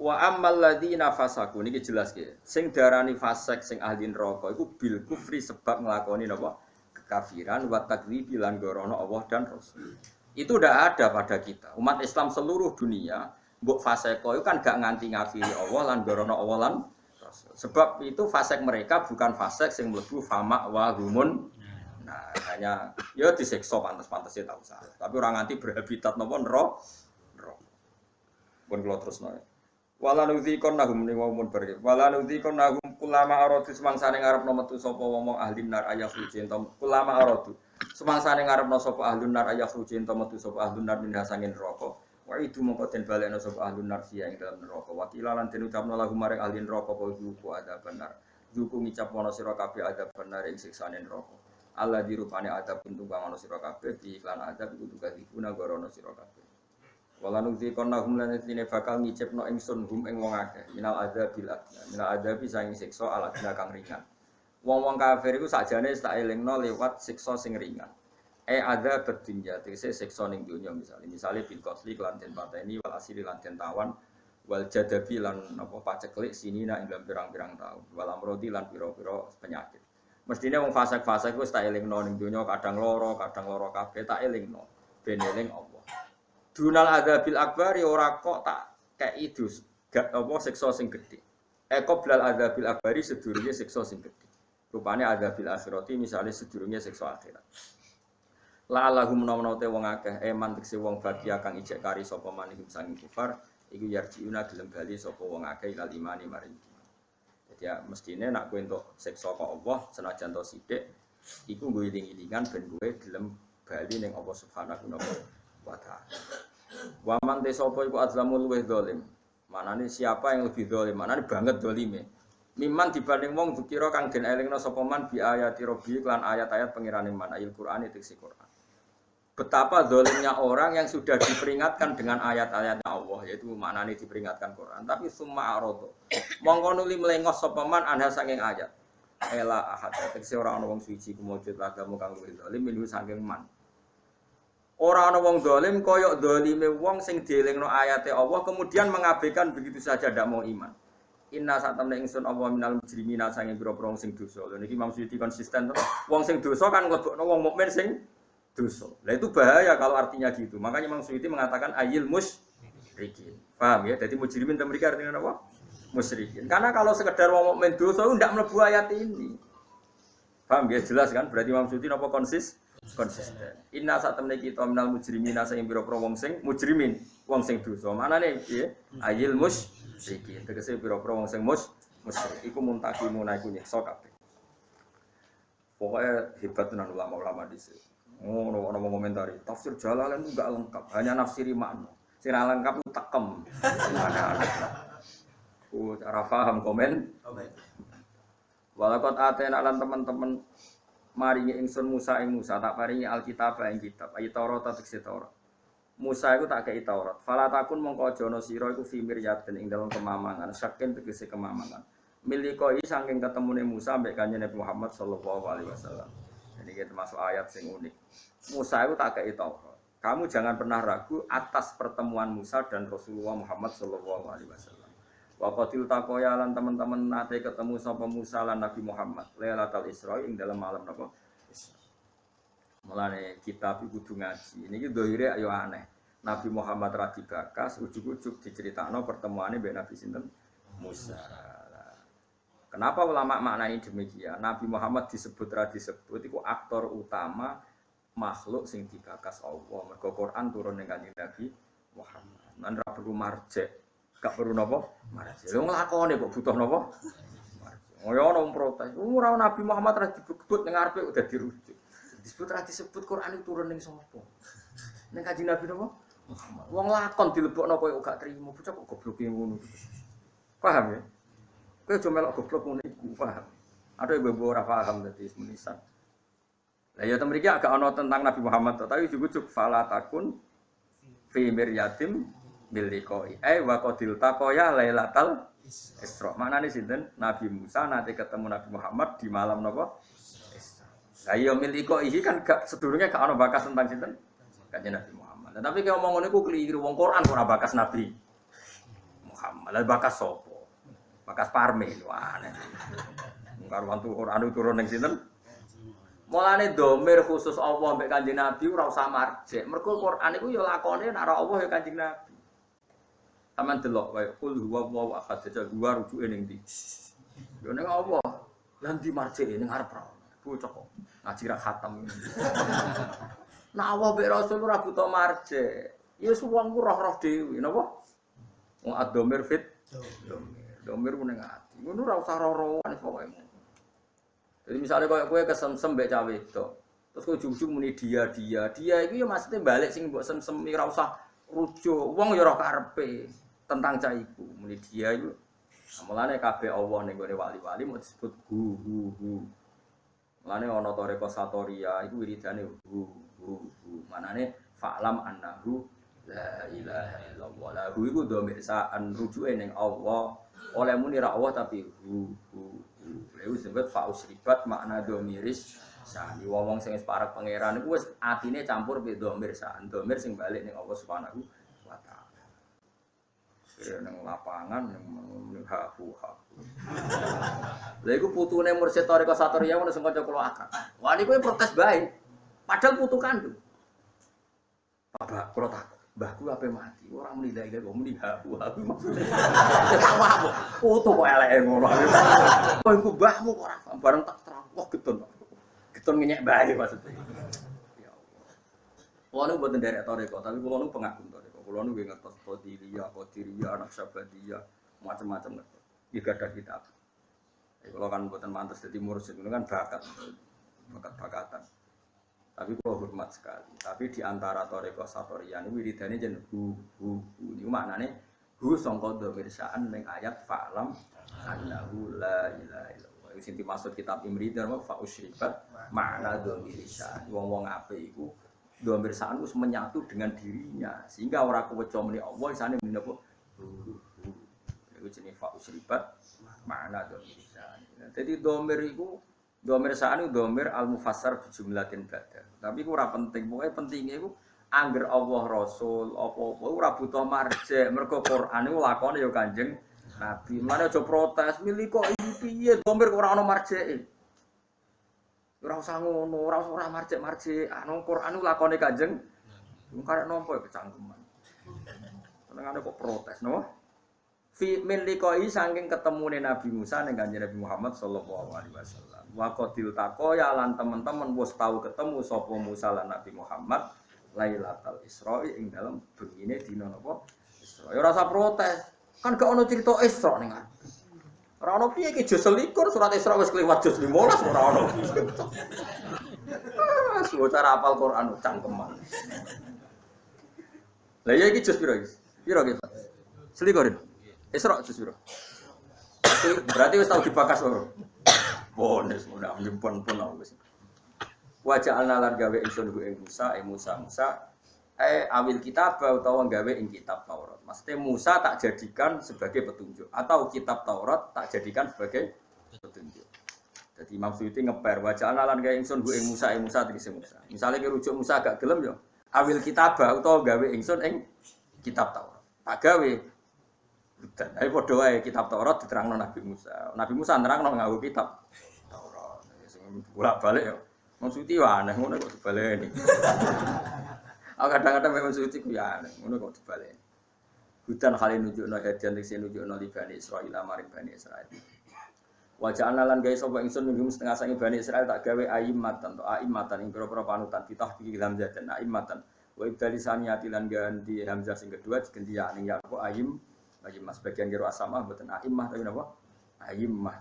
Wa ammal ladzina fasaku niki jelas nggih. Sing darani fasik sing ahli neraka iku bil kufri sebab nglakoni napa? Kekafiran wa takdzibi lan gorono Allah dan Rasul. Itu ndak ada pada kita. Umat Islam seluruh dunia, mbok fasiko itu kan gak nganti ngafiri Allah lan gorono Allah lan Rasul. Sebab itu fasik mereka bukan fasik sing mlebu fama wa humun. Nah, hanya ya disiksa pantes-pantese tak usah. Tapi orang nganti berhabitat napa neraka. Pun kula terusno. Wala nudzikon nahum ni wong beri. Wala nudzikon nahum kulama aradu semangsane ngarepno metu sapa wong ahli nar ayah suci ento kulama aradu. Semangsane ngarepno sapa ahli nar ayah suci ento metu sapa ahli nar minha sangin neraka. Wa itu mongko den balekno sapa ahli nar sia ing dalam neraka. Wakila lan den ucapno lahum marang ahli neraka apa zuku ada benar. Zuku ngicapno sira kabeh ada benar ing siksane neraka. Allah dirupane adab bentuk kang ana sira kabeh di iklan adab iku juga dipuna gorono sira kabeh. Wala nudzikon lahum lan tine bakal ngicipno ingsun hum ing wong akeh minal adzabil adna minal adzabi saking siksa ala kang ringan. Wong-wong kafir iku sakjane tak elingno lewat siksa sing ringan. Adzab dunya tegese siksa ning donya misale bil qatli lan den pateni wal asiri lan den tawan wal jadabi lan apa paceklik sinina ing dalam pirang-pirang taun wal amrodi lan pira-pira penyakit. Mestine wong fasik-fasik wis tak elingno ning donya kadang loro kabeh tak elingno ben eling Allah. Dunal adzabil akbar ora kok tak kei dus gak apa siksa sing gedhe. Qoblal adzabil akbari sedurunge siksa sing gedhe. Rupane adzabil akhirati misale sedurunge siksa akhirat. La lahum menawa-te wong akeh eman tekse wong bagia kang ijek kari sapa manihim sanging kufar iku yarjiuna gelem bali sapa wong akeh ilal imani maring. Jadi ya mestine nak kowe entuk siksa kok Allah senajan to sithik iku nggo iling-ilingan ben kowe gelem bali ning Allah Subhanahu wa ta'ala. Wa man sapa iku azlamul luweh zalim. Manane siapa yang lebih zalim? Manane banget zalime. Miman dibanding wong dikira kang den elingna sapa man bi ayati rabbi lan ayat-ayat pengirane man ayat Quran itu Quran. Betapa zalimnya orang yang sudah diperingatkan dengan ayat-ayatnya Allah, yaitu manane diperingatkan Quran, tapi summa arado. Mongko nuli melengos sapa man anha saking ayat. Ela ahad tekse ora ana wong suci kumujud agamu kang luwih zalim minhu saking man. Ora ana wong zalim kaya zalime wong sing dielingno ayate Allah kemudian mengabaikan begitu saja ndak mau iman. Inna satamna ingsun Allah minal mujrimina sange pira-pira wong sing dosa. Lha niki Imam Suyuti konsisten to. Wong sing dosa kan mlebokno wong mukmin sing dosa. Lah itu bahaya kalau artinya gitu. Makanya Imam Suyuti mengatakan ayil musyrikin. Paham ya? Jadi mujrimin itu mereka artinya apa? Musyrikin. Karena kalau sekedar wong mukmin dosa itu ndak mlebu ayat ini. Paham ya? Jelas kan? Berarti Imam Suyuti napa konsisten. Inna saat temne kita minal mujrimina sing pira-pira wong sing mujrimin, wong sing dosa. Manane piye? Ayil musyrikin. Tegese pira-pira wong sing musyrik iku muntakimun iku nyiksa kabeh. Pokoke hebat tenan ulama-ulama dhisik. Ono wong komentari, tafsir Jalalain itu enggak lengkap, hanya nafsiri makna. Sing lengkap tekem. Cara paham komen. Walakot atena lan teman-teman maringi ingsun Musa ing Musa tak paringi Alkitab ing kitab ayat Taurat tegese Taurat. Musa iku tak kei Taurat. Fala takun mongko aja ana sira iku fi miryatin ing dalem kemamangan, saking tegese kemamangan. Milikoi saking ketemune Musa mbek kanjeng Nabi Muhammad sallallahu alaihi wasallam. Ini termasuk ayat sing unik. Musa iku tak kei Taurat. Kamu jangan pernah ragu atas pertemuan Musa dan Rasulullah Muhammad sallallahu alaihi wasallam. Waqatil taqoya lan teman-teman nate ketemu sapa Musa lan Nabi Muhammad Lailatul Isra ing dalam malam napa Isra. Mulane kitab iku kudu ngaji. Niki dohire ayo aneh. Nabi Muhammad ra dibakas ujug-ujug diceritakno pertemuane mbek Nabi sinten Musa. Kenapa ulama maknani demikian? Nabi Muhammad disebut ra disebut iku aktor utama makhluk sing dibakas Allah. Mergo Quran turun ning Kanjeng Nabi Muhammad. Nan ra perlu marjek. Gak perlu napa? Marjek. Wong lakone kok butuh napa? Marjek. Ya ono protes. Ora Nabi Muhammad ra disebut ning ngarepe udah dirujuk. Disebut ra disebut Quran itu turun ning sapa? Ning Kanjeng Nabi napa? Muhammad. Wong lakon dilebokno koyo gak trimo. Bocah kok gobloke ngono. Paham ya? Kowe aja melok goblok ngono iku, paham? Ada ibu-ibu ora paham dadi menisan. Lah ya temriki agak ana tentang Nabi Muhammad tapi ujug-ujug fala takun fi miryatim bil liqai. Wa qadil taqoya lailatal Isra. Maknane sinten? Nabi Musa nate ketemu Nabi Muhammad di malam napa? Isra. Lah ya mil liqai kan gak sedurunge gak ana bakas tentang sinten? Kanjeng Nabi Muhammad. Nah, tapi kaya omong ngono iku keliru. Wong Quran ora bakas Nabi Muhammad. Lah bakas sapa? Bakas parme lho aneh. Karo wantu Quran turun ning sinten? Mulane domir khusus Allah mbek Kanjeng Nabi ora usah marjek. Mergo Quran iku ya lakone nek ora Allah ya Kanjeng Nabi. Taman delok wae kul huwallahu ahad aja gua rujuke ning ndi. Ya ning Allah. Lan di marjeke ning arep ra. Bocah kok ngaji ra khatam. Nek Allah mbek Rasul ora butuh marjek. Ya wong ku roh-roh dhewe napa? Wong ad-domir fit domir ku ning ati. Ngono ora usah roh-rohan pokoke. Jadi misalnya kalau kue kesemsem mbek cawe itu, terus kue ujung-ujung muni dia itu ya maksudnya balik sing mbok semsem ora usah rujuk. Wong ya ora karepe tentang cah iku. Muni dia itu. Mulane kabeh Allah ning gone wali-wali mau disebut hu. Mulane ana toreko satoria iku wiridane hu. Manane fa'lam annahu la ilaha illallah. La hu iku dhamir sa'an rujuke ning Allah. Oleh muni ra Allah tapi hu. Lha disebut fausribat makna domiris sani wong sing wis parek pangeran iku wis atine campur be domir san domir sing balik ning Allah Subhanahu wa taala. Ya nang lapangan ning haku. Lha iku putune Mursyid Thariqah Satoriyah ngono sing kanca kula akad. Wah niku protes bae. Padahal putu kandung. Bapak kula tak mbahku ape mati, ora muni la ilaha illallah, muni haku maksudnya. Tawa kok, foto kok eleke ngono. Kok iku mbahmu ora bareng tak terang, wah getun. Getun ngenyek bae maksudnya. Ya Allah. Kulo nu mboten derek toreko, tapi kulo nu pengagum toreko. Kulo nu nggih ngertos Qadiriyah, Naqsyabandiyah, macam-macam ngertos. Iki gadah kitab. Kulo kan mboten mantes dadi mursyid, itu kan bakat-bakatan. Tapi kok hormat sekali. Tapi di antara toreko satorian ini wiridane jen hu. Ini maknane hu sangka dhamir sa'an ning ayat fa'lam annahu la ilaha illallah. Iku sing dimaksud kitab Imridan wa fa'usyribat makna dhamir sa'an. Wong-wong apik iku dhamir sa'an wis menyatu dengan dirinya sehingga ora keweca muni Allah isane muni apa hu. Iku jenenge fa'usyribat makna dhamir sa'an. Dadi dhamir iku domir sa'an itu domir al-mufassar bijumlatin badal. Tapi itu ora penting. Pokoknya pentingnya itu angger Allah Rasul, apa-apa ora butuh marjek. Mergo Quran itu lakone ya Kanjeng Nabi. Mane aja protes, milih kok iki piye domir kok ora ono marjeke. Ora usah ngono, ora marjek-marjek. Anu Quran itu lakone Kanjeng. Wong karek nampa kecangkeman. Senengane kok protes, no? Fi min liqai saking ketemune Nabi Musa ning Kanjeng Nabi Muhammad sallallahu alaihi wasallam. Wa qadil taqoya lan teman-teman wis tau ketemu sapa Musa lan Nabi Muhammad Lailatul Isra ing dalem bengine dina napa Isra. Ya ora usah protes. Kan gak ono cerita Isra ning ati. Ora ono piye iki juz 21 surat Isra wis kliwat juz 15 ora ono. Suwe cara hafal Quran cangkeman. Lah ya iki juz piro iki? Piro iki, Pak? Selikorin. Isra juz piro? Berarti wis tau dibakas loro. Bonus mudah nyimpen pun wis. Wajah lan gawe ingsun ku ing Musa, awil kitab utawa gawe ing kitab Taurat. Maksudnya Musa tak jadikan sebagai petunjuk atau kitab Taurat tak jadikan sebagai petunjuk. Jadi Imam Suyuti ngeper wajah lan gawe ingsun ku ing Musa tegese Musa. Misale ki rujuk Musa agak gelem yo, awil kitab utawa gawe ingsun ing kitab Taurat. Tak gawe hutan. Tapi padha wae kitab Taurat diterangno Nabi Musa. Nabi Musa nerangno nganggo kitab Taurat. Sing bolak-balik ya. Maksudnya ya aneh ngono kok dibaleni. Aku kadang-kadang memang suci ku ya aneh ngono kok dibaleni. Hutan kali nunjukno hadian sing nunjukno li Bani Israil maring Bani Israil. Wajah analan gawe sapa ingsun minggum setengah sange Bani Israil tak gawe aimatan to aimatan ing pira-pira panutan ditahqiq hamzah dan aimatan. Wa ibdali saniyati lan ganti hamzah sing kedua diganti ya ning ya apa mas bagian kira asamah mboten aimah tapi napa aimah.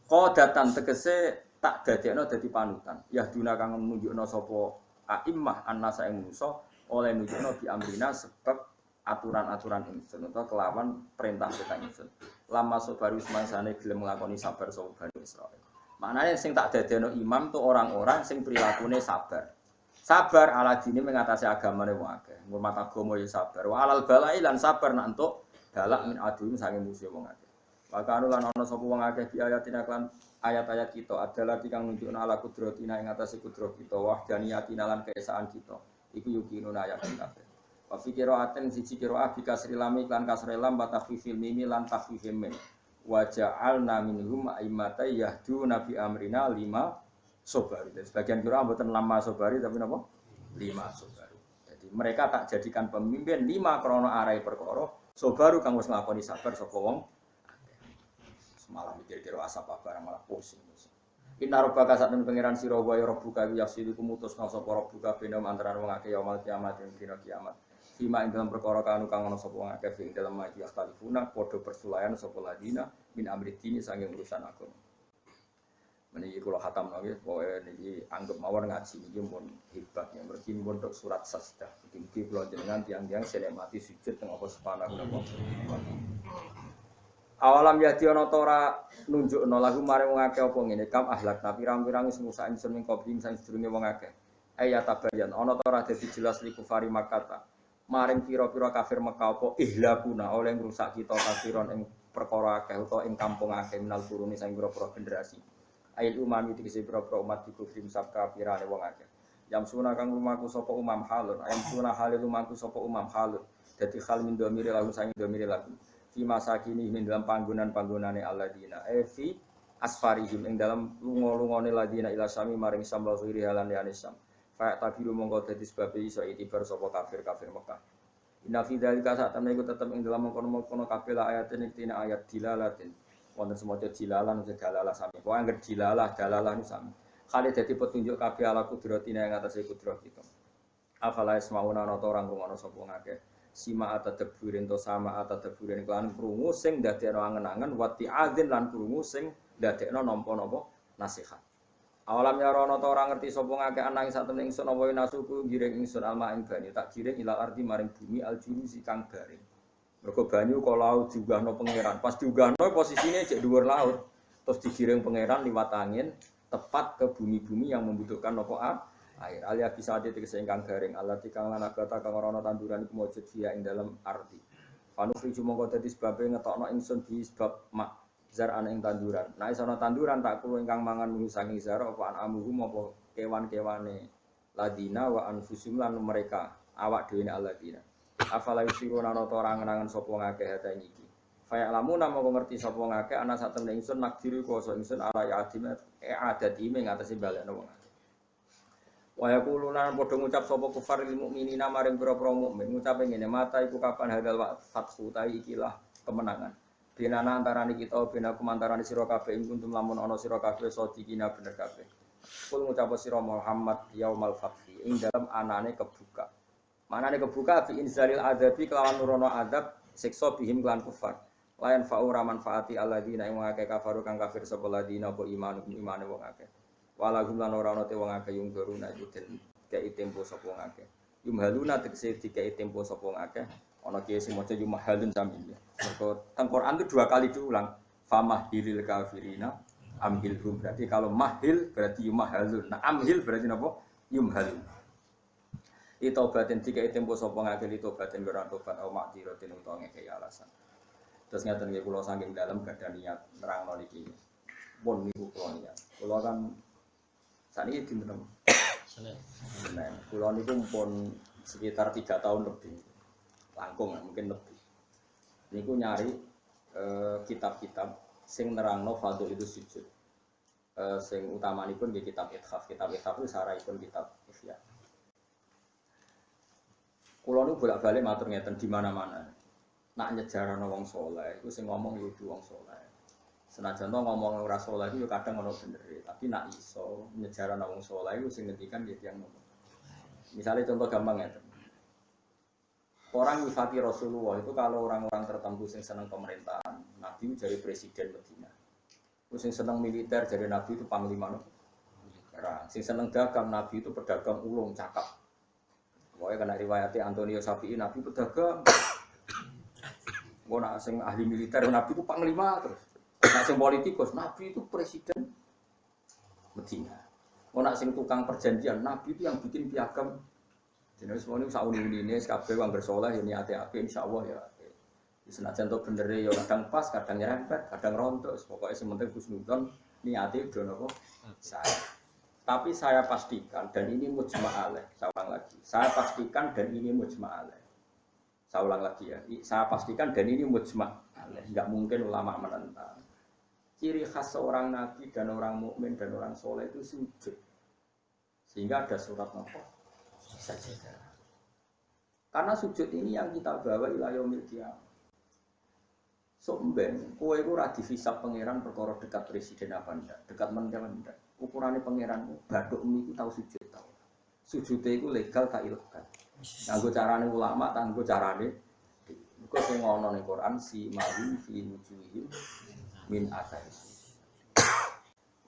Qadatan tegese tak dadekno dadi panutan. Yahduna kang nunjukno sapa aimah annasa ing manusa oleh nunjukno bi amrina sebab aturan-aturan ingsun utawa kelawan perintah kita ingsun. Lama sobaru semangsane gelem nglakoni sabar sapa Bani Israil. Maknane sing tak dadekno imam tu orang-orang sing prilakune sabar. Sabar ala dini mengatasi agamane wong akeh. Ngurmat agama ya sabar. Wa alal balai lan sabar nak entuk balak min adun sange musuh wong akeh. Maka anu lan ana sapa wong akeh bi ayatina lan ayat-ayat kita adalah kang nunjukna ala kudratina ing atase kudrat kita wahdaniyatina lan keesaan kita. Iku yukinuna ayat kabeh. Wa fi qira'atin siji qira'ah bi kasri lam lan kasri lam wa takhfifil mim lan takhfifil mim. Wa ja'alna minhum a'immatan yahduna bi amrina lima sobari. Sebagian qira'ah mboten lama sobari tapi napa? Lima sobari. Jadi mereka tak jadikan pemimpin lima krana arai perkara sobaru kang wis nglakoni sabar saka wong. Semalam mikir-mikir asap barang malah pusing. Inna rabbaka satun pangeran sira wa ya rabbuka yasidu kumutusna sapa rabbuka bena antarané wong akeh yaumul kiamat ing dina kiamat. Fima ing dalam perkara kanu kang ana sapa wong akeh ing dalam maji aktalifuna padha persulayan sapa ladina min amri dini saking urusan agama. Meniki kula khatam nggih pokoke niki anggap mawon ngaji niki pun hebat ya mergi pun tok surat sajdah. Iki kula jenengan tiang-tiang senemati sujud teng apa subhanahu wa ta'ala. Awalam yadi ana ta ora nunjukno lagu maring wong akeh apa ngene kam ahlak tapi pirang-pirang wis musa ingsun ing kopling sang sedurunge wong akeh. Ayat tabayan ana ta ora dadi jelas li kufari Makkah. Maring pira-pira kafir Mekah apa ihlakuna oleh ngrusak kita kafiron ing perkara akeh utawa ing kampung akeh minal kuruni sang pira-pira generasi. Ayat umami dikese pira-pira umat dikufrim sab kafirane wong akeh. Yam suna kang lumaku sapa umam halun, ayam suna halil lumaku sapa umam halun. Dadi hal min domire lagu sang domire lagu. Fi masakini min dalam panggonan-panggonane alladzina fi asfarihim ing dalam lunga-lungane ladina ila sami maring sambal khiri halan ya nisam. Fa tabiru mongko dadi sebab iso itibar sapa kafir-kafir Mekah. Inna fi dzalika satamne iku tetep ing dalam mengkono-mengkono kabeh ayatin iktina ayat dilalatin. Wonten semoga dilalan utawa dalalah sami. Pokoke anggere dalalah niku sami. Kali dadi petunjuk kabeh ala kudratina ing atase kudrat kita. Afala ismauna ana ta orang ngono sapa ngakeh. Sima atadabburin to sama atadabburin lan krungu sing dadekno angen-angen wati adzin lan krungu sing dadekno nampa-nampa nasihat. Awalam yarono ta ora ngerti sapa ngake anang sak temen ingsun apa nasuku giring ingsun alma ing banyu tak giring ilal ardi maring bumi aljurusi kang garing. Mergo banyu kok laut diunggahno pangeran. Pas diunggahno posisine cek dhuwur laut. Terus digiring pangeran liwat angin tepat ke bumi-bumi yang membutuhkan apa air. Alia bisa ade tegese ingkang garing Allah tikang lan agata kang ora ana tanduran iku mujud via ing dalam ardi. Panu friju mongko dadi sebabe ngetokno ingsun di sebab mak zar ana ing tanduran. Nek ana tanduran tak kulo ingkang mangan mung saking zar apa amuhum apa kewan-kewane ladina wa anfusum lan mereka awak dhewe alladina. Afala yusiruna ana ta ora ngenangan sapa ngakeh hata iki. Fa lamun mongko ngerti sapa ngakeh ana sak temen ingsun nakdiri kuasa ingsun ala ya'dimat adati ing atase balekno wong. Wa yaquluna padha ngucap sapa kufar lil mukminina maring pira-pira mukmin ngucap ngene mata iku kapan hadal fathu ta ikilah kemenangan. Binana antarane kita bina kumantarane sira kabeh ing kuntum lamun ana sira kabeh sadikina bener kabeh. Kul ngucap sira Muhammad yaumal fathi ing dalam anane kebuka. Manane kebuka fi inzalil adabi kelawan nurono adab siksa bihim lan kufar. Layan fa'ura manfaati alladzina ing akeh kafaru kang kafir sapa ladina apa imane wong akeh. Walahum lan ora ana te wong akeh yung doruna iku den kei tempo sapa wong akeh. Yumhaluna tegese dikei tempo sapa wong akeh. Ana kiye sing maca yumhalun sami. Mergo teng Quran itu dua kali diulang. Famahilil kafirina amhilhum. Berarti kalau mahil berarti yumhalun. Nah amhil berarti napa? Yumhalun. Itobaten dikei tempo sapa ngakeh itobaten ora tobat au makdiratin utawa ngekei alasan. Terus ngaten nggih kula saking dalem gadah niat nerangno niki. Pun niku kula niat. Kula kan saniki dinten. Senin. Kula niku pun sekitar 3 tahun lebih. Langkung mungkin lebih. Niku nyari kitab-kitab sing nerangno fadhil itu sujud. Sing utamanipun nggih kitab Ithaf. Kitab Ithaf itu saraipun kitab Ihya. Kula nu bolak-balik matur ngeten di mana-mana. Nak nyejarano wong saleh iku sing ngomong yo wong saleh. Senajan to ngomong ora saleh iku yo kadang ono benere, tapi nak iso nyejarano wong saleh iku sing ngendikan nggih tiyang ngomong. Misalnya contoh gampang ngeten. Orang nyifati Rasulullah itu kalau orang-orang tertentu yang senang pemerintahan, Nabi itu jadi presiden Medina. Terus yang senang militer jadi Nabi itu panglima perang. Yang senang dagang Nabi itu pedagang ulung cakap. Pokoknya kena riwayatnya Antonio Sapi'i Nabi pedagang. Mau nak sing ahli militer Nabi itu panglima terus. Nak sing politikus Nabi itu presiden Medina. Mau nak sing tukang perjanjian Nabi itu yang bikin piagam. Jadi semuanya sauni ini kabeh wong bersoleh ini ati-ati insyaallah ya. Senajan to bener ya kadang pas, kadang nyerempet, kadang rontok, pokoknya sementing husnudzon niate do napa saya. Tapi saya pastikan dan ini mujma' alaih, saya ulang lagi. Saya pastikan dan ini mujma' alaih. Saya ulang lagi ya. Saya pastikan dan ini mujma' alaih. Enggak mungkin ulama menentang. Ciri khas seorang nabi dan orang mukmin dan orang soleh itu sujud. Sehingga ada surat napa? Sajadah. Karena sujud ini yang kita bawa ila yaumil qiyamah. Somben, kowe iku ora dihisab pangeran perkara dekat presiden apa ndak, dekat menteri ndak. Ukurane pangeran bathukmu iku tau sujud tau. Sujude iku legal ta ilegal. Nganggo carane ulama, nganggo carane iku sing ana ning Quran si ma'in fi wujuhihim min athari.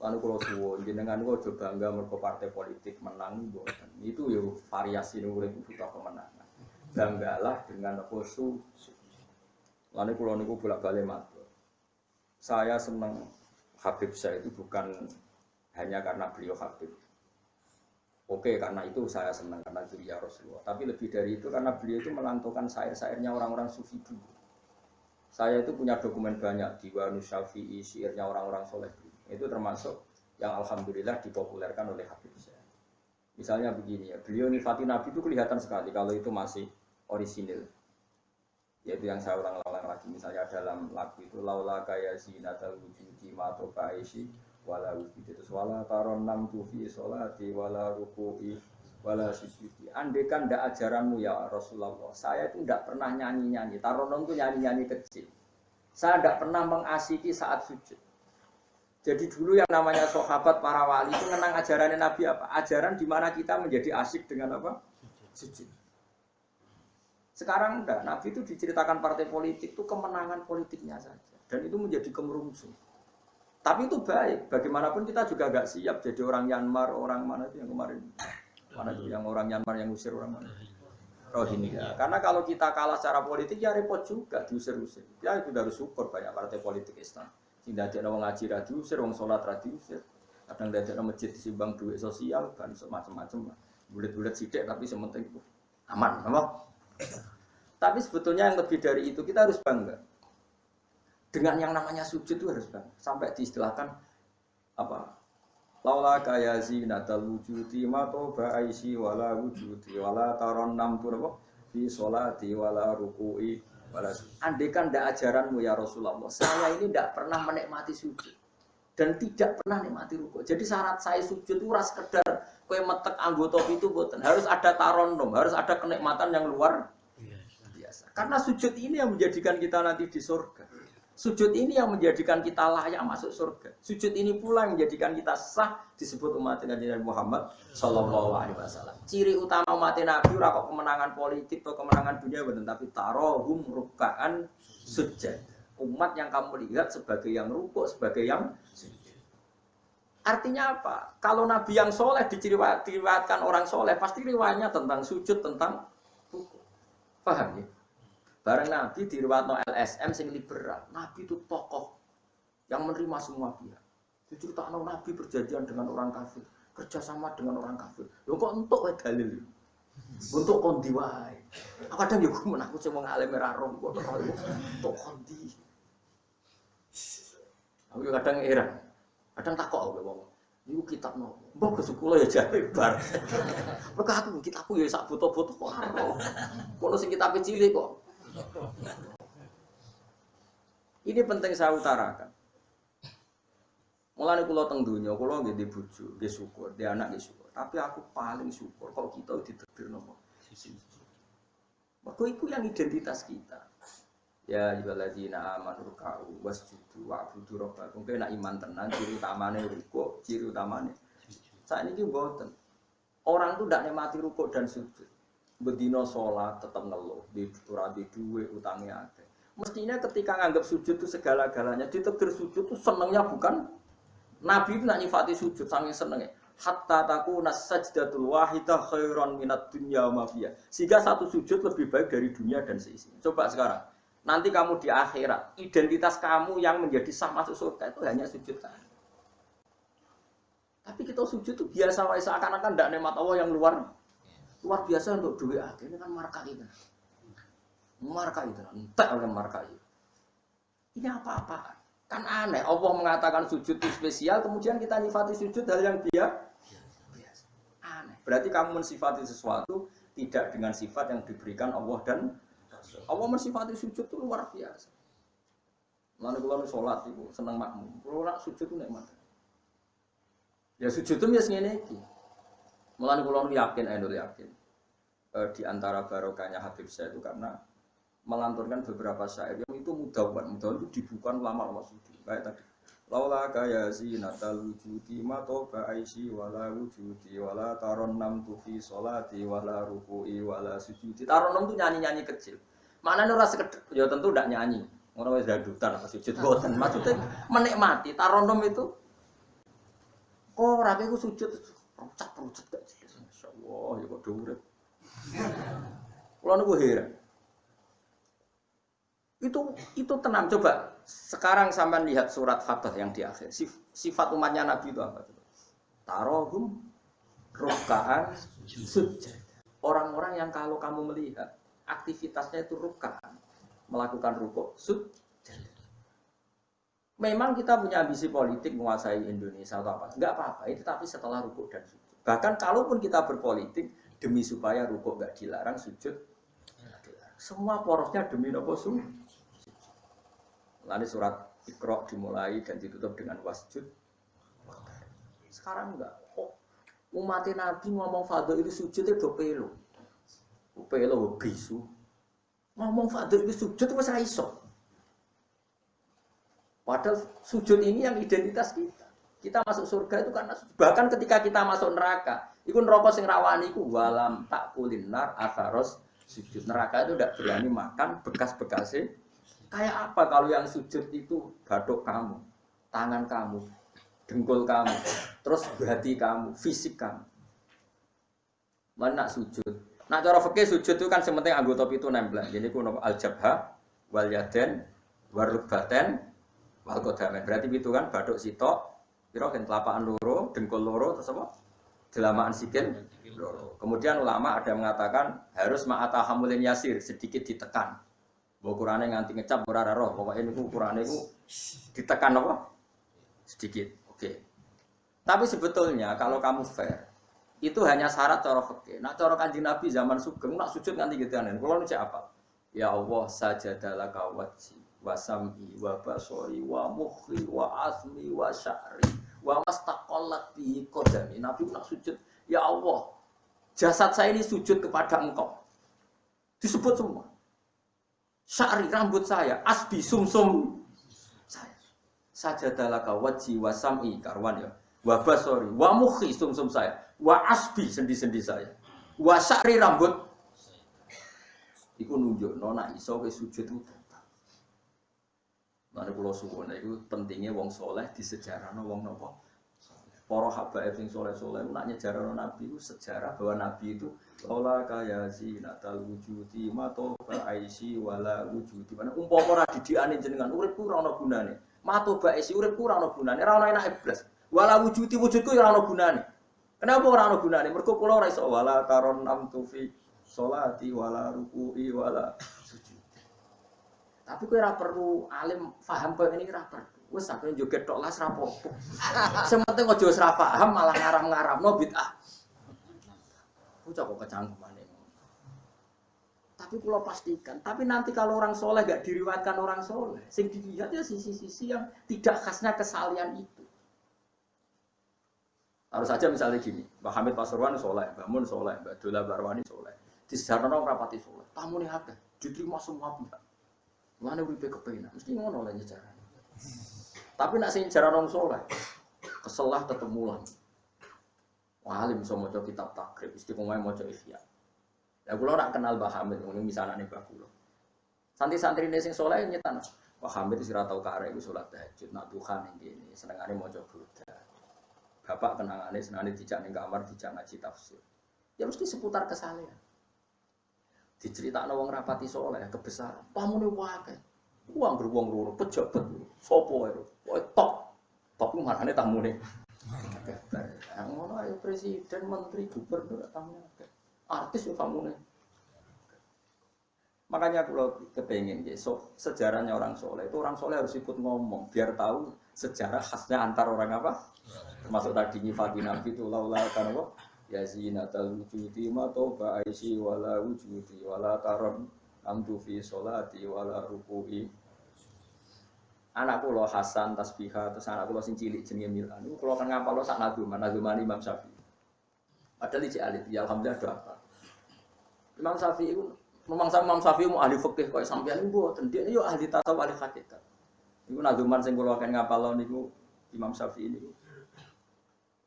Lalu kalau suwon jenengan kok aja bangga mergo partai politik menang mboten. Itu ya variasi urip butuh kemenangan. Banggalah dengan apa Lalu kalau niku bolak-balik matur. Saya senang Habib saya itu bukan hanya karena beliau Habib. Oke, karena itu saya senang karena beliau Rasulullah. Tapi lebih dari itu karena beliau itu melantungkan syair-syairnya orang-orang sufi dulu. Saya itu punya dokumen banyak Diwan Syafi'i, syairnya orang-orang soleh dulu. Itu termasuk yang alhamdulillah dipopulerkan oleh Habib saya. Misalnya begini ya, beliau nifati Nabi itu kelihatan sekali kalau itu masih orisinil. Yaitu yang saya ulang-ulang lagi, misalnya dalam lagu itu laula kaya zinatal wujudi mato fa'ishi wala wujudi itu wala taron nam tufi sholati wala ruku'i wala sujudi. Andekan ndak ajaranmu ya Rasulullah, saya itu ndak pernah nyanyi-nyanyi. Taronon itu nyanyi-nyanyi kecil. Saya ndak pernah mengasiki saat sujud. Jadi dulu yang namanya sahabat para wali itu mengenang ajaran Nabi apa? Ajaran di mana kita menjadi asyik dengan apa? Sujud. Sekarang enggak, Nabi itu diceritakan partai politik itu kemenangan politiknya saja. Dan itu menjadi kemerungsung. Tapi itu baik, bagaimanapun kita juga agak siap jadi orang Myanmar, orang mana itu yang kemarin? Mana itu yang orang Myanmar yang usir orang mana? Rohingya. Karena kalau kita kalah secara politik ya repot juga diusir-usir. Ya itu harus syukur banyak partai politik Islam. Tidak ada orang ngaji ra diusir, orang sholat ra diusir. Kadang tidak ada masjid disimbang duit sosial, kan macam-macam. Bulet-bulet sidik tapi sementing itu aman, apa? Tapi sebetulnya yang lebih dari itu kita harus bangga. Dengan yang namanya sujud itu harus bangga. Sampai diistilahkan apa? Laula kaya zinatal wujudi ma toba aisi wala wujudi wala taron nam tu apa? Fi sholati wala ruku'i. Andaikan tidak ajaranmu ya Rasulullah, saya ini tidak pernah menikmati sujud dan tidak pernah menikmati rukuk. Jadi syarat saya sujud itu ras sekedar kowe metek anggota itu boten, harus ada taronnom, harus ada kenikmatan yang luar biasa. Karena sujud ini yang menjadikan kita nanti di surga. Sujud ini yang menjadikan kita layak masuk surga. Sujud ini pula yang menjadikan kita sah disebut umat Nabi Muhammad sallallahu alaihi wasallam. Ciri utama umat Nabi ora kok kemenangan politik atau kemenangan dunia betul, tapi tarohum ruk'an sujud. Umat yang kamu lihat sebagai yang rukuk, sebagai yang sujud. Artinya apa? Kalau Nabi yang soleh diriwayatkan orang soleh, pasti riwayatnya tentang sujud, tentang rukuk. Paham ya? Bareng Nabi diriwayatno LSM sing liberal. Nabi itu tokoh yang menerima semua pihak. Diceritakan Nabi berjanjian dengan orang kafir, kerjasama dengan orang kafir. Lho kok entuk wae dalil. Untuk kondi wae. Kadang yo gue menakut sing wong alim ora roh kok untuk kondi. Aku kadang heran. Kadang takok aku wong. Niku kitab nopo? Mbok kula ya jare bar. Mergo aku kitabku ya sak foto-foto kok ora. Kono sing kitabe cilik kok. Ini penting saya utarakan. Mulane kula teng donya, kula nggih di bojo, nggih syukur, di anak nggih syukur. Tapi aku paling syukur kalau kita ditakdir nopo. Mergo iku yang identitas kita. Ya ayyuhalladzina amanu ruk'u wasjudu wa'budu rabbakum. Kena iman tenan ciri utamane ruku', ciri utamane. Saiki mboten. Orang tuh ndak nikmati rukuk dan sujud. Bedino salat tetap ngeluh, di ora di duwe utange akeh. Mestinya ketika nganggap sujud itu segala-galanya, ditakdir sujud itu senengnya bukan Nabi itu nak nyifati sujud saking senenge. Hatta takuna sajdatul wahidah khairan minad dunya wa ma fiha. Sehingga satu sujud lebih baik dari dunia dan seisinya. Coba sekarang, nanti kamu di akhirat, identitas kamu yang menjadi sah masuk surga itu hanya sujud kan. Tapi kita sujud itu biasa wae seakan-akan ndak nikmat Allah yang luar biasa untuk duit akeh. Ini kan marka itu. Marka itu, entek oleh marka itu. Ini apa-apaan? Kan aneh, Allah mengatakan sujud itu spesial, kemudian kita nifati sujud hal yang biasa. Aneh. Berarti kamu mensifati sesuatu tidak dengan sifat yang diberikan Allah dan Rasul. Allah mensifati sujud itu luar biasa. Lalu kalau sholat itu senang makmum, kalau nak sujud itu nikmat. Ya sujud itu biasanya ini. Lalu kalau yakin, di antara barokahnya Habib saya itu karena melanturkan beberapa syair yang itu mudawan itu dibuka lama-lama sujud kayak tadi laula kaya zinatal wujudi ma toba aisi wala wujudi wala taronnam tu fi sholati wala ruku'i wala sujudi. Taronnam itu nyanyi-nyanyi kecil maknanya ora sekedhik ya tentu ndak nyanyi ora wis dadutan apa sujud boten maksudnya menikmati taronnam itu ora iku sujud rucat-rucat gak jelas masyaallah ya kok urip kula niku heran. Itu tenang coba sekarang sampean lihat surat Fatah yang di akhir sifat umatnya Nabi itu apa coba tarohum ruk'an sujud orang-orang yang kalau kamu melihat aktivitasnya itu ruk'an melakukan rukuk sujud memang kita punya ambisi politik menguasai Indonesia atau apa enggak apa-apa itu tapi setelah rukuk dan sujud bahkan kalaupun kita berpolitik demi supaya rukuk enggak dilarang sujud semua porosnya demi nopo sujud. Lalu surat Iqra dimulai dan ditutup dengan wasjud. Sekarang enggak. Oh, umat Nabi ngomong fardhu itu sujud itu pelo. Pelo bisu. Ngomong fardhu itu sujud itu wis ra iso. Padahal sujud ini yang identitas kita. Kita masuk surga itu karena bahkan ketika kita masuk neraka, iku neraka sing rawani iku walam takulin nar atharos sujud. Neraka itu tidak berani makan bekas-bekasnya. Kayak apa kalau yang sujud itu batuk kamu, tangan kamu, dengkul kamu, terus hati kamu, fisik kamu. Mana sujud? Nah cara fikih sujud itu kan sementing anggota itu nempel. Jadi kuno al-jabha, wal yaden, warubbaten, wal qadamen. Berarti itu kan batuk sitok, piro kan telapakan loro, dengkul loro, terus apa? Delamaan sikil loro. Kemudian ulama ada yang mengatakan harus ma'atahamulin yasir, sedikit ditekan. Ukurannya nganti ngecap ora roh, pokoknya ini ukurannya itu ditekan apa? Sedikit. Oke. Tapi sebetulnya kalau kamu fair, itu hanya syarat cara fikih. Nah, cara Kanjeng Nabi zaman Sugeng nak sujud nganti gituan. Kalau nu apa? Ya Allah sajadalaka wajhi wa sam'i wa basori wa mukhi wa asmi wa sya'ri wa mastaqallat bi qadami. Nabi nak sujud, ya Allah, jasad saya ini sujud kepada Engkau. Disebut semua. Sya'ri rambut saya, asbi sumsum saya. Sajadalaka wajhi wa sam'i karwan ya. Wa basori wa mukhi sumsum saya. Wa asbi sendi-sendi saya. Wa sya'ri rambut. Iku nunjukno nek iso ke sujud itu. Mane kula suwun iku pentingnya wong saleh disejarahno wong napa? Para habaib sing saleh-saleh nak nyejarahno Nabi itu sejarah bahwa Nabi itu ola kaya zinatal wujudi mato aisi wala wujudi. Mana umpama ora didikane jenengan uripku ora ana gunane. Mato aisi uripku ora ana gunane, ora ana enake blas. Wala wujudi wujudku ora ana gunane. Kenapa ora ana gunane? Mergo kula ora iso wala taron amtu fi sholati wala ruku'i wala sujud. Tapi kowe ora perlu alim paham kok ini ora perlu. Wes sampe joget tok las ra apa-apa. Sing penting aja ora paham malah ngaram-ngaramno bid'ah. Ku cocok kecangkemane. Tapi kalau pastikan, tapi nanti kalau orang soleh gak diriwayatkan orang soleh, sing dilihat ya sisi-sisi yang tidak khasnya kesalian itu. Harus saja misalnya gini, Mbak Hamid Pasuruan soleh, Mbak Mun soleh, Mbak Dola Barwani soleh. Di sejarah orang rapati soleh, tamu nih apa? Diterima semua pihak. Mana uripe kepengen, mesti ngono lah sejarah. Tapi nak sing sejarah orang soleh, keselah ketemu lah. Wah, bisa maca kitab takrib, istiqomah maca ihya. Ya kula ora kenal Mbah Hamid, ngono misalane Mbah kula. Santri-santri sing saleh nyetan. Mbah Hamid wis ora tau karek iku salat tahajud, nak duha ning kene, senengane maca burda. Bapak kenangane senengane dijak ning kamar, dijak ngaji tafsir. Ya mesti seputar kesalehan. Diceritakno wong rapati saleh kebesaran. Pamune wae. Uang beruang loro, pejabat. Sopo wae. Wae top. Top ku marane tamune. Ngono ae presiden, menteri, gubernur tamune. Artis ya kamu nih. Makanya aku kepengen so, sejarahnya orang soleh itu orang soleh harus ikut ngomong biar tahu sejarah khasnya antar orang apa. Termasuk tadi nyifati Nabi itu laula kan apa? Ya zinatal wujudi ma toba aisi wala wujudi wala taron amdu fi sholati wala ruku'i. Anakku lo Hasan tasbihah terus anakku lo sing cilik jenenge Milan. Niku kula kan ngapal lo sak nadzuman Imam Syafi'i. Padahal iki alit, ya alhamdulillah do apa. Imam Syafi'i itu, memang Imam Syafi'i mau ahli fikih kok sampeyan niku mboten, dia yo ahli tasawuf ahli hakikat. Niku nadzuman sing kula akan ngapal niku Imam Syafi'i niku.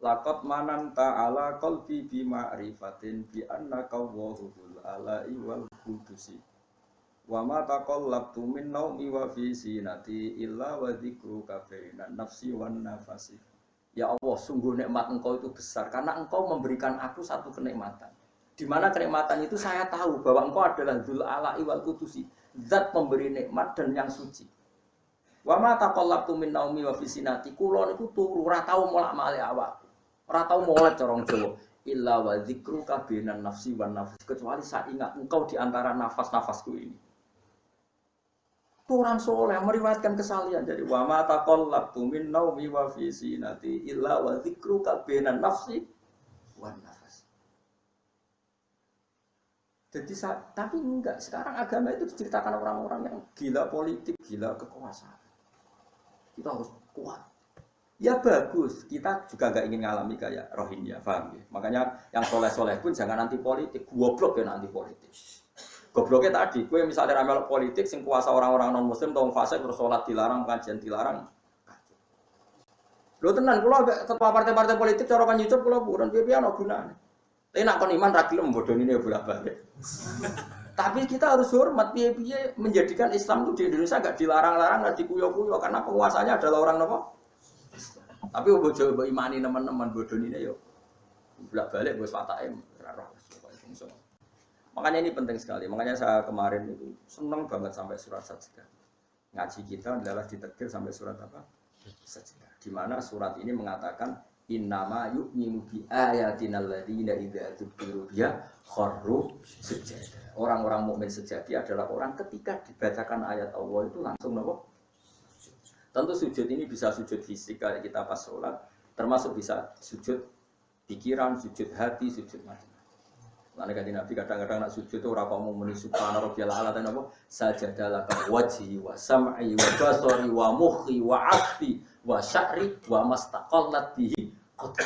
Laqad manan ta'ala qalbi bi ma'rifatin bi annaka wahul ala'i wal qudusi. Wa ma taqallabtu min naumi wa fi sinati illa wa dzikruka bainan nafsi wan nafasi. Ya Allah, sungguh nikmat Engkau itu besar karena Engkau memberikan aku satu kenikmatan. Di mana kenikmatan itu saya tahu bahwa Engkau adalah Dzul Ala'i wal Qudusi, zat pemberi nikmat dan yang suci. Wa ma taqallabtu min naumi wa fi sinati, kula niku turu ora tau molak-malik awakku. Ora tau molek corong Jawa. Illa wa dzikruka bainan nafsi wan nafas, kecuali saya ingat Engkau di antara nafas-nafasku ini. Orang soleh meriwayatkan kesalian dari wa ma taqallabtu min naumi wa fi sinati illa wa dzikruka bainan nafsi wan nafas. Jadi tapi enggak, sekarang agama itu diceritakan orang-orang yang gila politik, gila kekuasaan. Kita harus kuat. Ya bagus, kita juga enggak ingin ngalami kayak Rohingya, paham ya? Makanya yang soleh-soleh pun jangan anti politik, goblok ya anti politik. Gobloknya tadi, gue misalnya ramal politik, sing kuasa orang-orang non muslim, tolong fase bersolat dilarang, kajian dilarang. Lo tenan, kalau ketua partai-partai politik, corokan YouTube, kalau bukan biaya no gunanya. Tapi nak kon iman ragil membodoh ini ya bolak balik. Tapi kita harus hormat, biaya menjadikan Islam itu di Indonesia gak dilarang-larang, gak dikuyo-kuyo, karena penguasanya adalah orang nopo. Tapi bojo imani teman-teman bodoh ini yo, bolak balik bos pataim, raro. Makanya ini penting sekali. Makanya saya kemarin itu senang banget sampai surat Sajdah. Ngaji kita adalah ditetir sampai surat apa? Sajdah. Di mana surat ini mengatakan innama yu'minu bi ayatinal ladzina idza dzukira biha kharru sujada. Orang-orang mukmin sejati adalah orang ketika dibacakan ayat Allah itu langsung nopo? Tentu sujud ini bisa sujud fisik kayak kita pas sholat, termasuk bisa sujud pikiran, sujud hati, sujud mati. Lalu kan Nabi kadang-kadang nak sujud itu orang kamu muni subhana rabbiyal a'la dan apa sajadalah ka wajhi wa sam'i wa basari wa mukhi wa 'affi wa sya'ri wa mastaqallat bihi qad.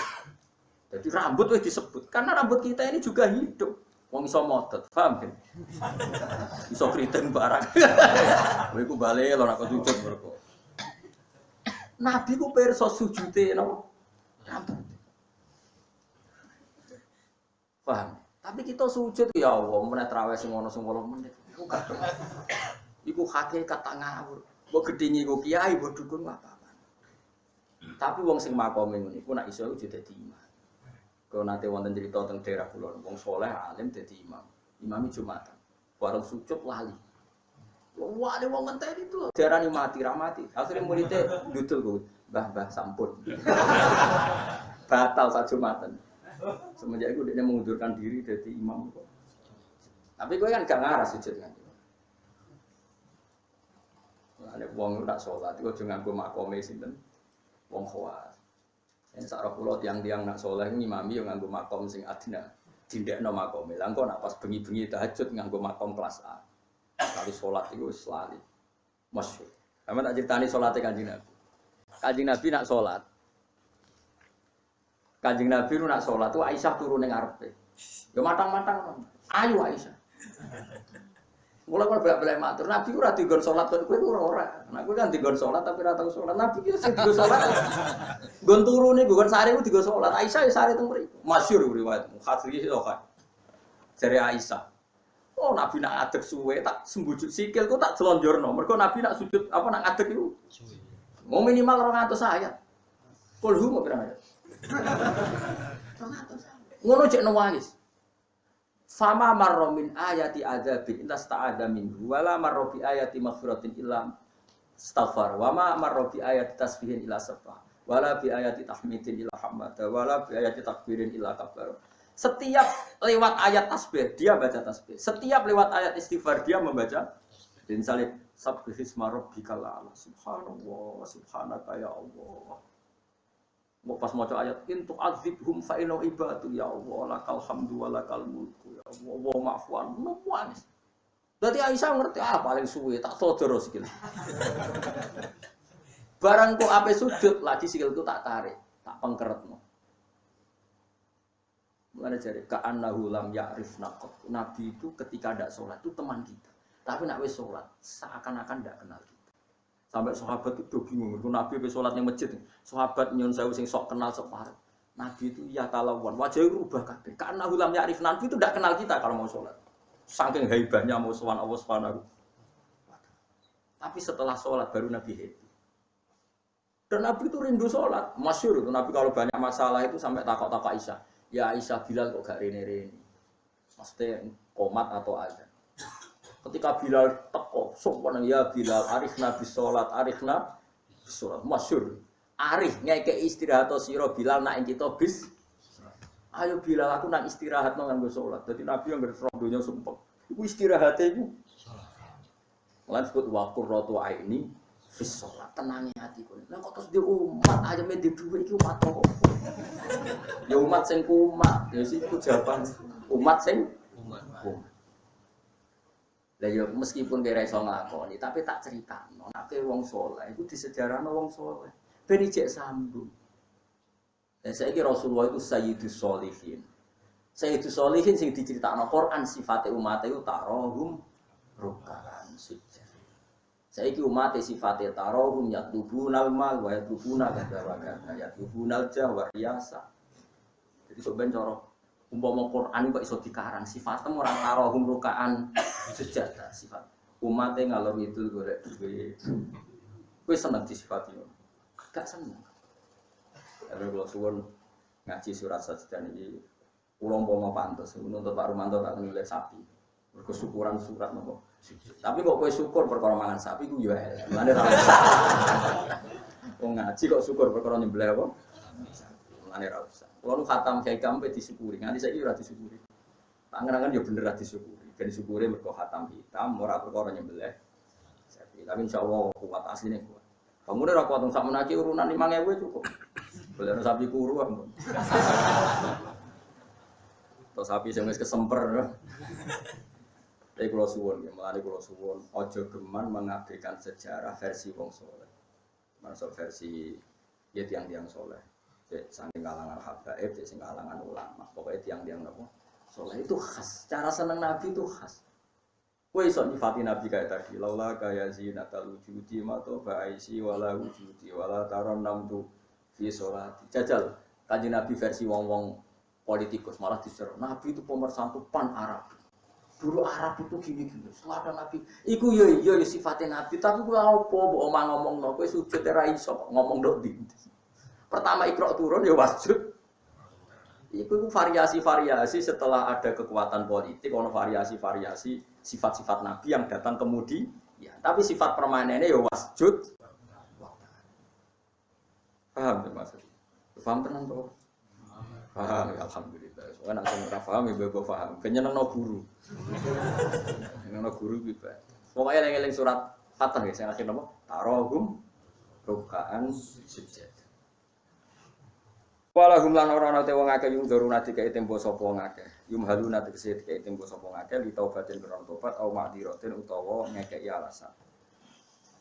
Jadi rambut wis disebut karena rambut kita ini juga hidup. Wong iso modot, paham kan? Iso kriting barang. Kowe iku bali lho nak sujud mergo. Nabi ku pirsa sujude napa? Rambut. Paham? Tapi kita sujud ya Allah, meneh traweh sing ono 10 menit. Iku kadang. Iku hakikat tak ngawur. Mbok gedhingi ku kiai, mbok dukun apa-apa. Tapi wong sing makome ngono iku nek iso iku dadi imam. Kalau nanti wonten cerita teng daerah kula, wong saleh alim dadi imam. Imami Jumatan. Bareng sujud lali. Wah, wong ngenteni itu diarani mati ra mati. Akhire muridé ndudul ku, "Mbah, sampun." Batal sak Jumatan. Semenjak itu dia mengundurkan diri dari imam. Tapi gue kan gak ngarah sujud kan. Ada wong tak sholat, gue jangan gue makome sinten, wong khawas. Yang sakro pulau tiang-tiang nak sholat ngimami yang nganggo makom sing adina. dindekno makome. Lah engko nak pas bengi-bengi tahajud nganggo makom kelas A. Kali salat iku wis lali. Masyhur. Sama tak critani salate Kanjeng Nabi. Kanjeng Nabi nak salat. Kanjeng Nabi nak salat tuh Aisyah turu ning ngarepe. Ya matang-matang. Ayo Aisyah. Mulai bolak-balik matur, Nabi ora digon salat kon kowe ora. Nek kowe kan digon salat tapi ora tau salat. Nabi ki sing digon salat. Gon turune gon sare ku digon salat. Aisyah ya sare teng mriku. Masyhur riwayat Mukhadri itu kan. Jare Aisyah. Oh Nabi nak adeg suwe tak sembujuk sikilku tak jelonjorno. Mergo Nabi nak sujud apa nak adeg iku suwe. Mau minimal 200 ayat. Kulhu mau pirang ayat? 200. Ngono cek nangis. Fama marra min ayati adzabin illa sta'adza minhu wala marra bi ayati maghfiratin illa astaghfar wa ma marra bi ayati tasbihin illa sabah wala bi ayati tahmidin illa hamada wala bi ayati takbirin illa kabbar. Setiap lewat ayat tasbih dia baca tasbih. Setiap lewat ayat istighfar dia membaca dan salib subhisma rabbikal a'la. Subhanallah subhanaka ya Allah. Mau pas maca ayat intu azibhum fa inna ibadu ya Allah lakal hamdu wa lakal mulku ya Allah wa ma'fuan nangis. Dadi Aisyah ngerti paling suwe tak sodoro sikil. Barang kok ape sujud lagi sikilku tak tarik, tak pengkeretno. Mulane jare ka'annahu lam ya'rif naqat. Nabi itu ketika ndak salat itu teman kita. Tapi nek wis salat seakan-akan ndak kenal kita. Sampai sahabat itu bingung, itu Nabi be salat ning masjid. Sahabat nyun sewu sing sok kenal sok parek. Nabi itu ya talawan, wajahnya rubah kabeh. Karena ulam ya'rif Nabi itu tidak kenal kita kalau mau salat. Saking haibahnya mau sowan Allah Subhanahu. Tapi setelah salat baru Nabi happy. Dan Nabi itu rindu salat. Masyhur itu Nabi kalau banyak masalah itu sampai takok-takok Aisyah. Ya Aisyah Bilal kok gak rene-rene. Mesti komat atau azan. Ketika Bilal teko, sopan ya Bilal, arifna bis sholat, arifna bis sholat, masyhur. Arif ngeke istirahat sira Bilal nak kita bis. Ayo Bilal aku nak istirahat nang nganggo sholat. Dadi Nabi yang berserah donya sumpah. Iku istirahate iku lan sebut wa qurratu aini bis sholat, tenange atiku. Lah kok terus di umat aja me di dhuwit iki umat kok. Ya umat sing kumat, ya siku jawaban umat sing umat. Lah yo meskipun kira iso nglakoni, tapi tak critakno nek wong saleh iku disejarahno wong saleh. Ben ijek sambung. Dan saiki Rasulullah itu sayyidus sholihin. Sayyidus sholihin sing diceritakno Quran sifate umat iku tarahum rukaan sujud. Saiki umat sifate tarahum yatlubunal mal wa yatlubuna kadza wa kadza yatlubunal jah wa riyasa. Jadi sok ben cara umpama Quran kok iso dikarang sifatnya orang tarahum rukaan sujud sifat umatnya ngalor ngidul golek duwe kowe seneng disifati gak seneng. Ada kalau suwun ngaji surat sajdah iki kula umpama pantes nuntut Pak Rumanto tak nulis sapi berkesyukuran surat nopo tapi kok kowe syukur perkara mangan sapi ku yo elek mulane ra usah wong ngaji kok syukur perkara nyembelih apa mulane ra usah. Kalau lu khatam kayak kampe disyukuri, nanti saya kira disyukuri. Tangan-tangan ya bener disyukuri. Dan disyukuri mereka khatam hitam, murah perkara nyembelih. Tapi insya Allah kuat aslinya kuat. Kamu udah kuat untuk menaki urunan 5.000 cukup. Boleh sapi kuru ampun. Atau sapi yang kesemper. Tapi kalau suwon, melani kalau suwon, ojo geman mengabaikan sejarah versi wong soleh. Masuk versi ya tiang-tiang soleh. Saking kalangan habaib, saking kalangan ulama. Pokoknya tiang-tiang apa? Soleh itu khas. Cara seneng Nabi itu khas. Kowe iso nyifati Nabi kayak tadi. Laula kaya zinatal wujudi mato ba'aisi wala wujudi wala taron namtu fi sholati. Jajal Kanjeng Nabi versi wong-wong politikus malah diseru. Nabi itu pemersatu pan Arab. Dulu Arab itu gini-gini. Setelah ada Nabi, iku yo sifatnya Nabi. Tapi kowe apa mbok omah ngomongno kowe sujud ora iso ngomong ndok ndi. Pertama Iqra turun ya wasjud. Itu variasi-variasi setelah ada kekuatan politik, ono variasi-variasi sifat-sifat Nabi yang datang kemudian. Ya, tapi sifat permanennya ya wasjud. Paham ya maksudnya? Paham tenan toh? Paham ya alhamdulillah. Soalnya nak sing ora paham ya bebo paham. Kenyenengno guru. Kenyenengno guru iki bae. Pokoke eling-eling surat Fatah ya sing akhir napa? Tarahum rukaan sujud. Walahum lan ora ana te wong akeh yung durunati kae tempo sapa wong akeh. Yumhaluna tegese dikei tempo sapa ngakeh li taubatin krono tobat au ma'diratin utawa ngekeki alasan.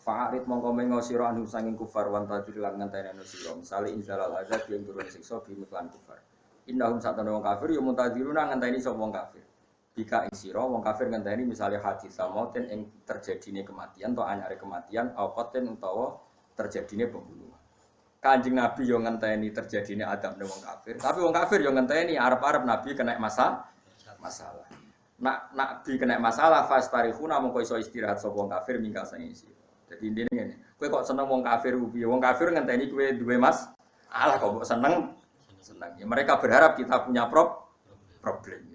Fa'arid mongko mengo sira anu sanging kufar wan tadir lan ngenteni sira. Misale inzalal azab yang turun siksa bimiklan kufar. Innahum satana wong kafir ya muntadiruna ngenteni sapa wong kafir. Bika ing sira wong kafir ngenteni misale hadis mauten ing terjadine kematian atau anyare kematian au qaten utawa terjadine pembunuhan. Kanjeng Nabi yo ngenteni terjadine adab wong kafir, tapi wong kafir yo ngenteni arep-arep Nabi kena masalah. Nak Nabi kena masalah fastarihuna mongko iso istirahat sapa wong kafir mingka sing isi. Jadi intine ngene, kowe kok seneng wong kafir piye? Wong kafir ngenteni kowe duwe alah kok mbok seneng. Ya mereka berharap kita punya problem.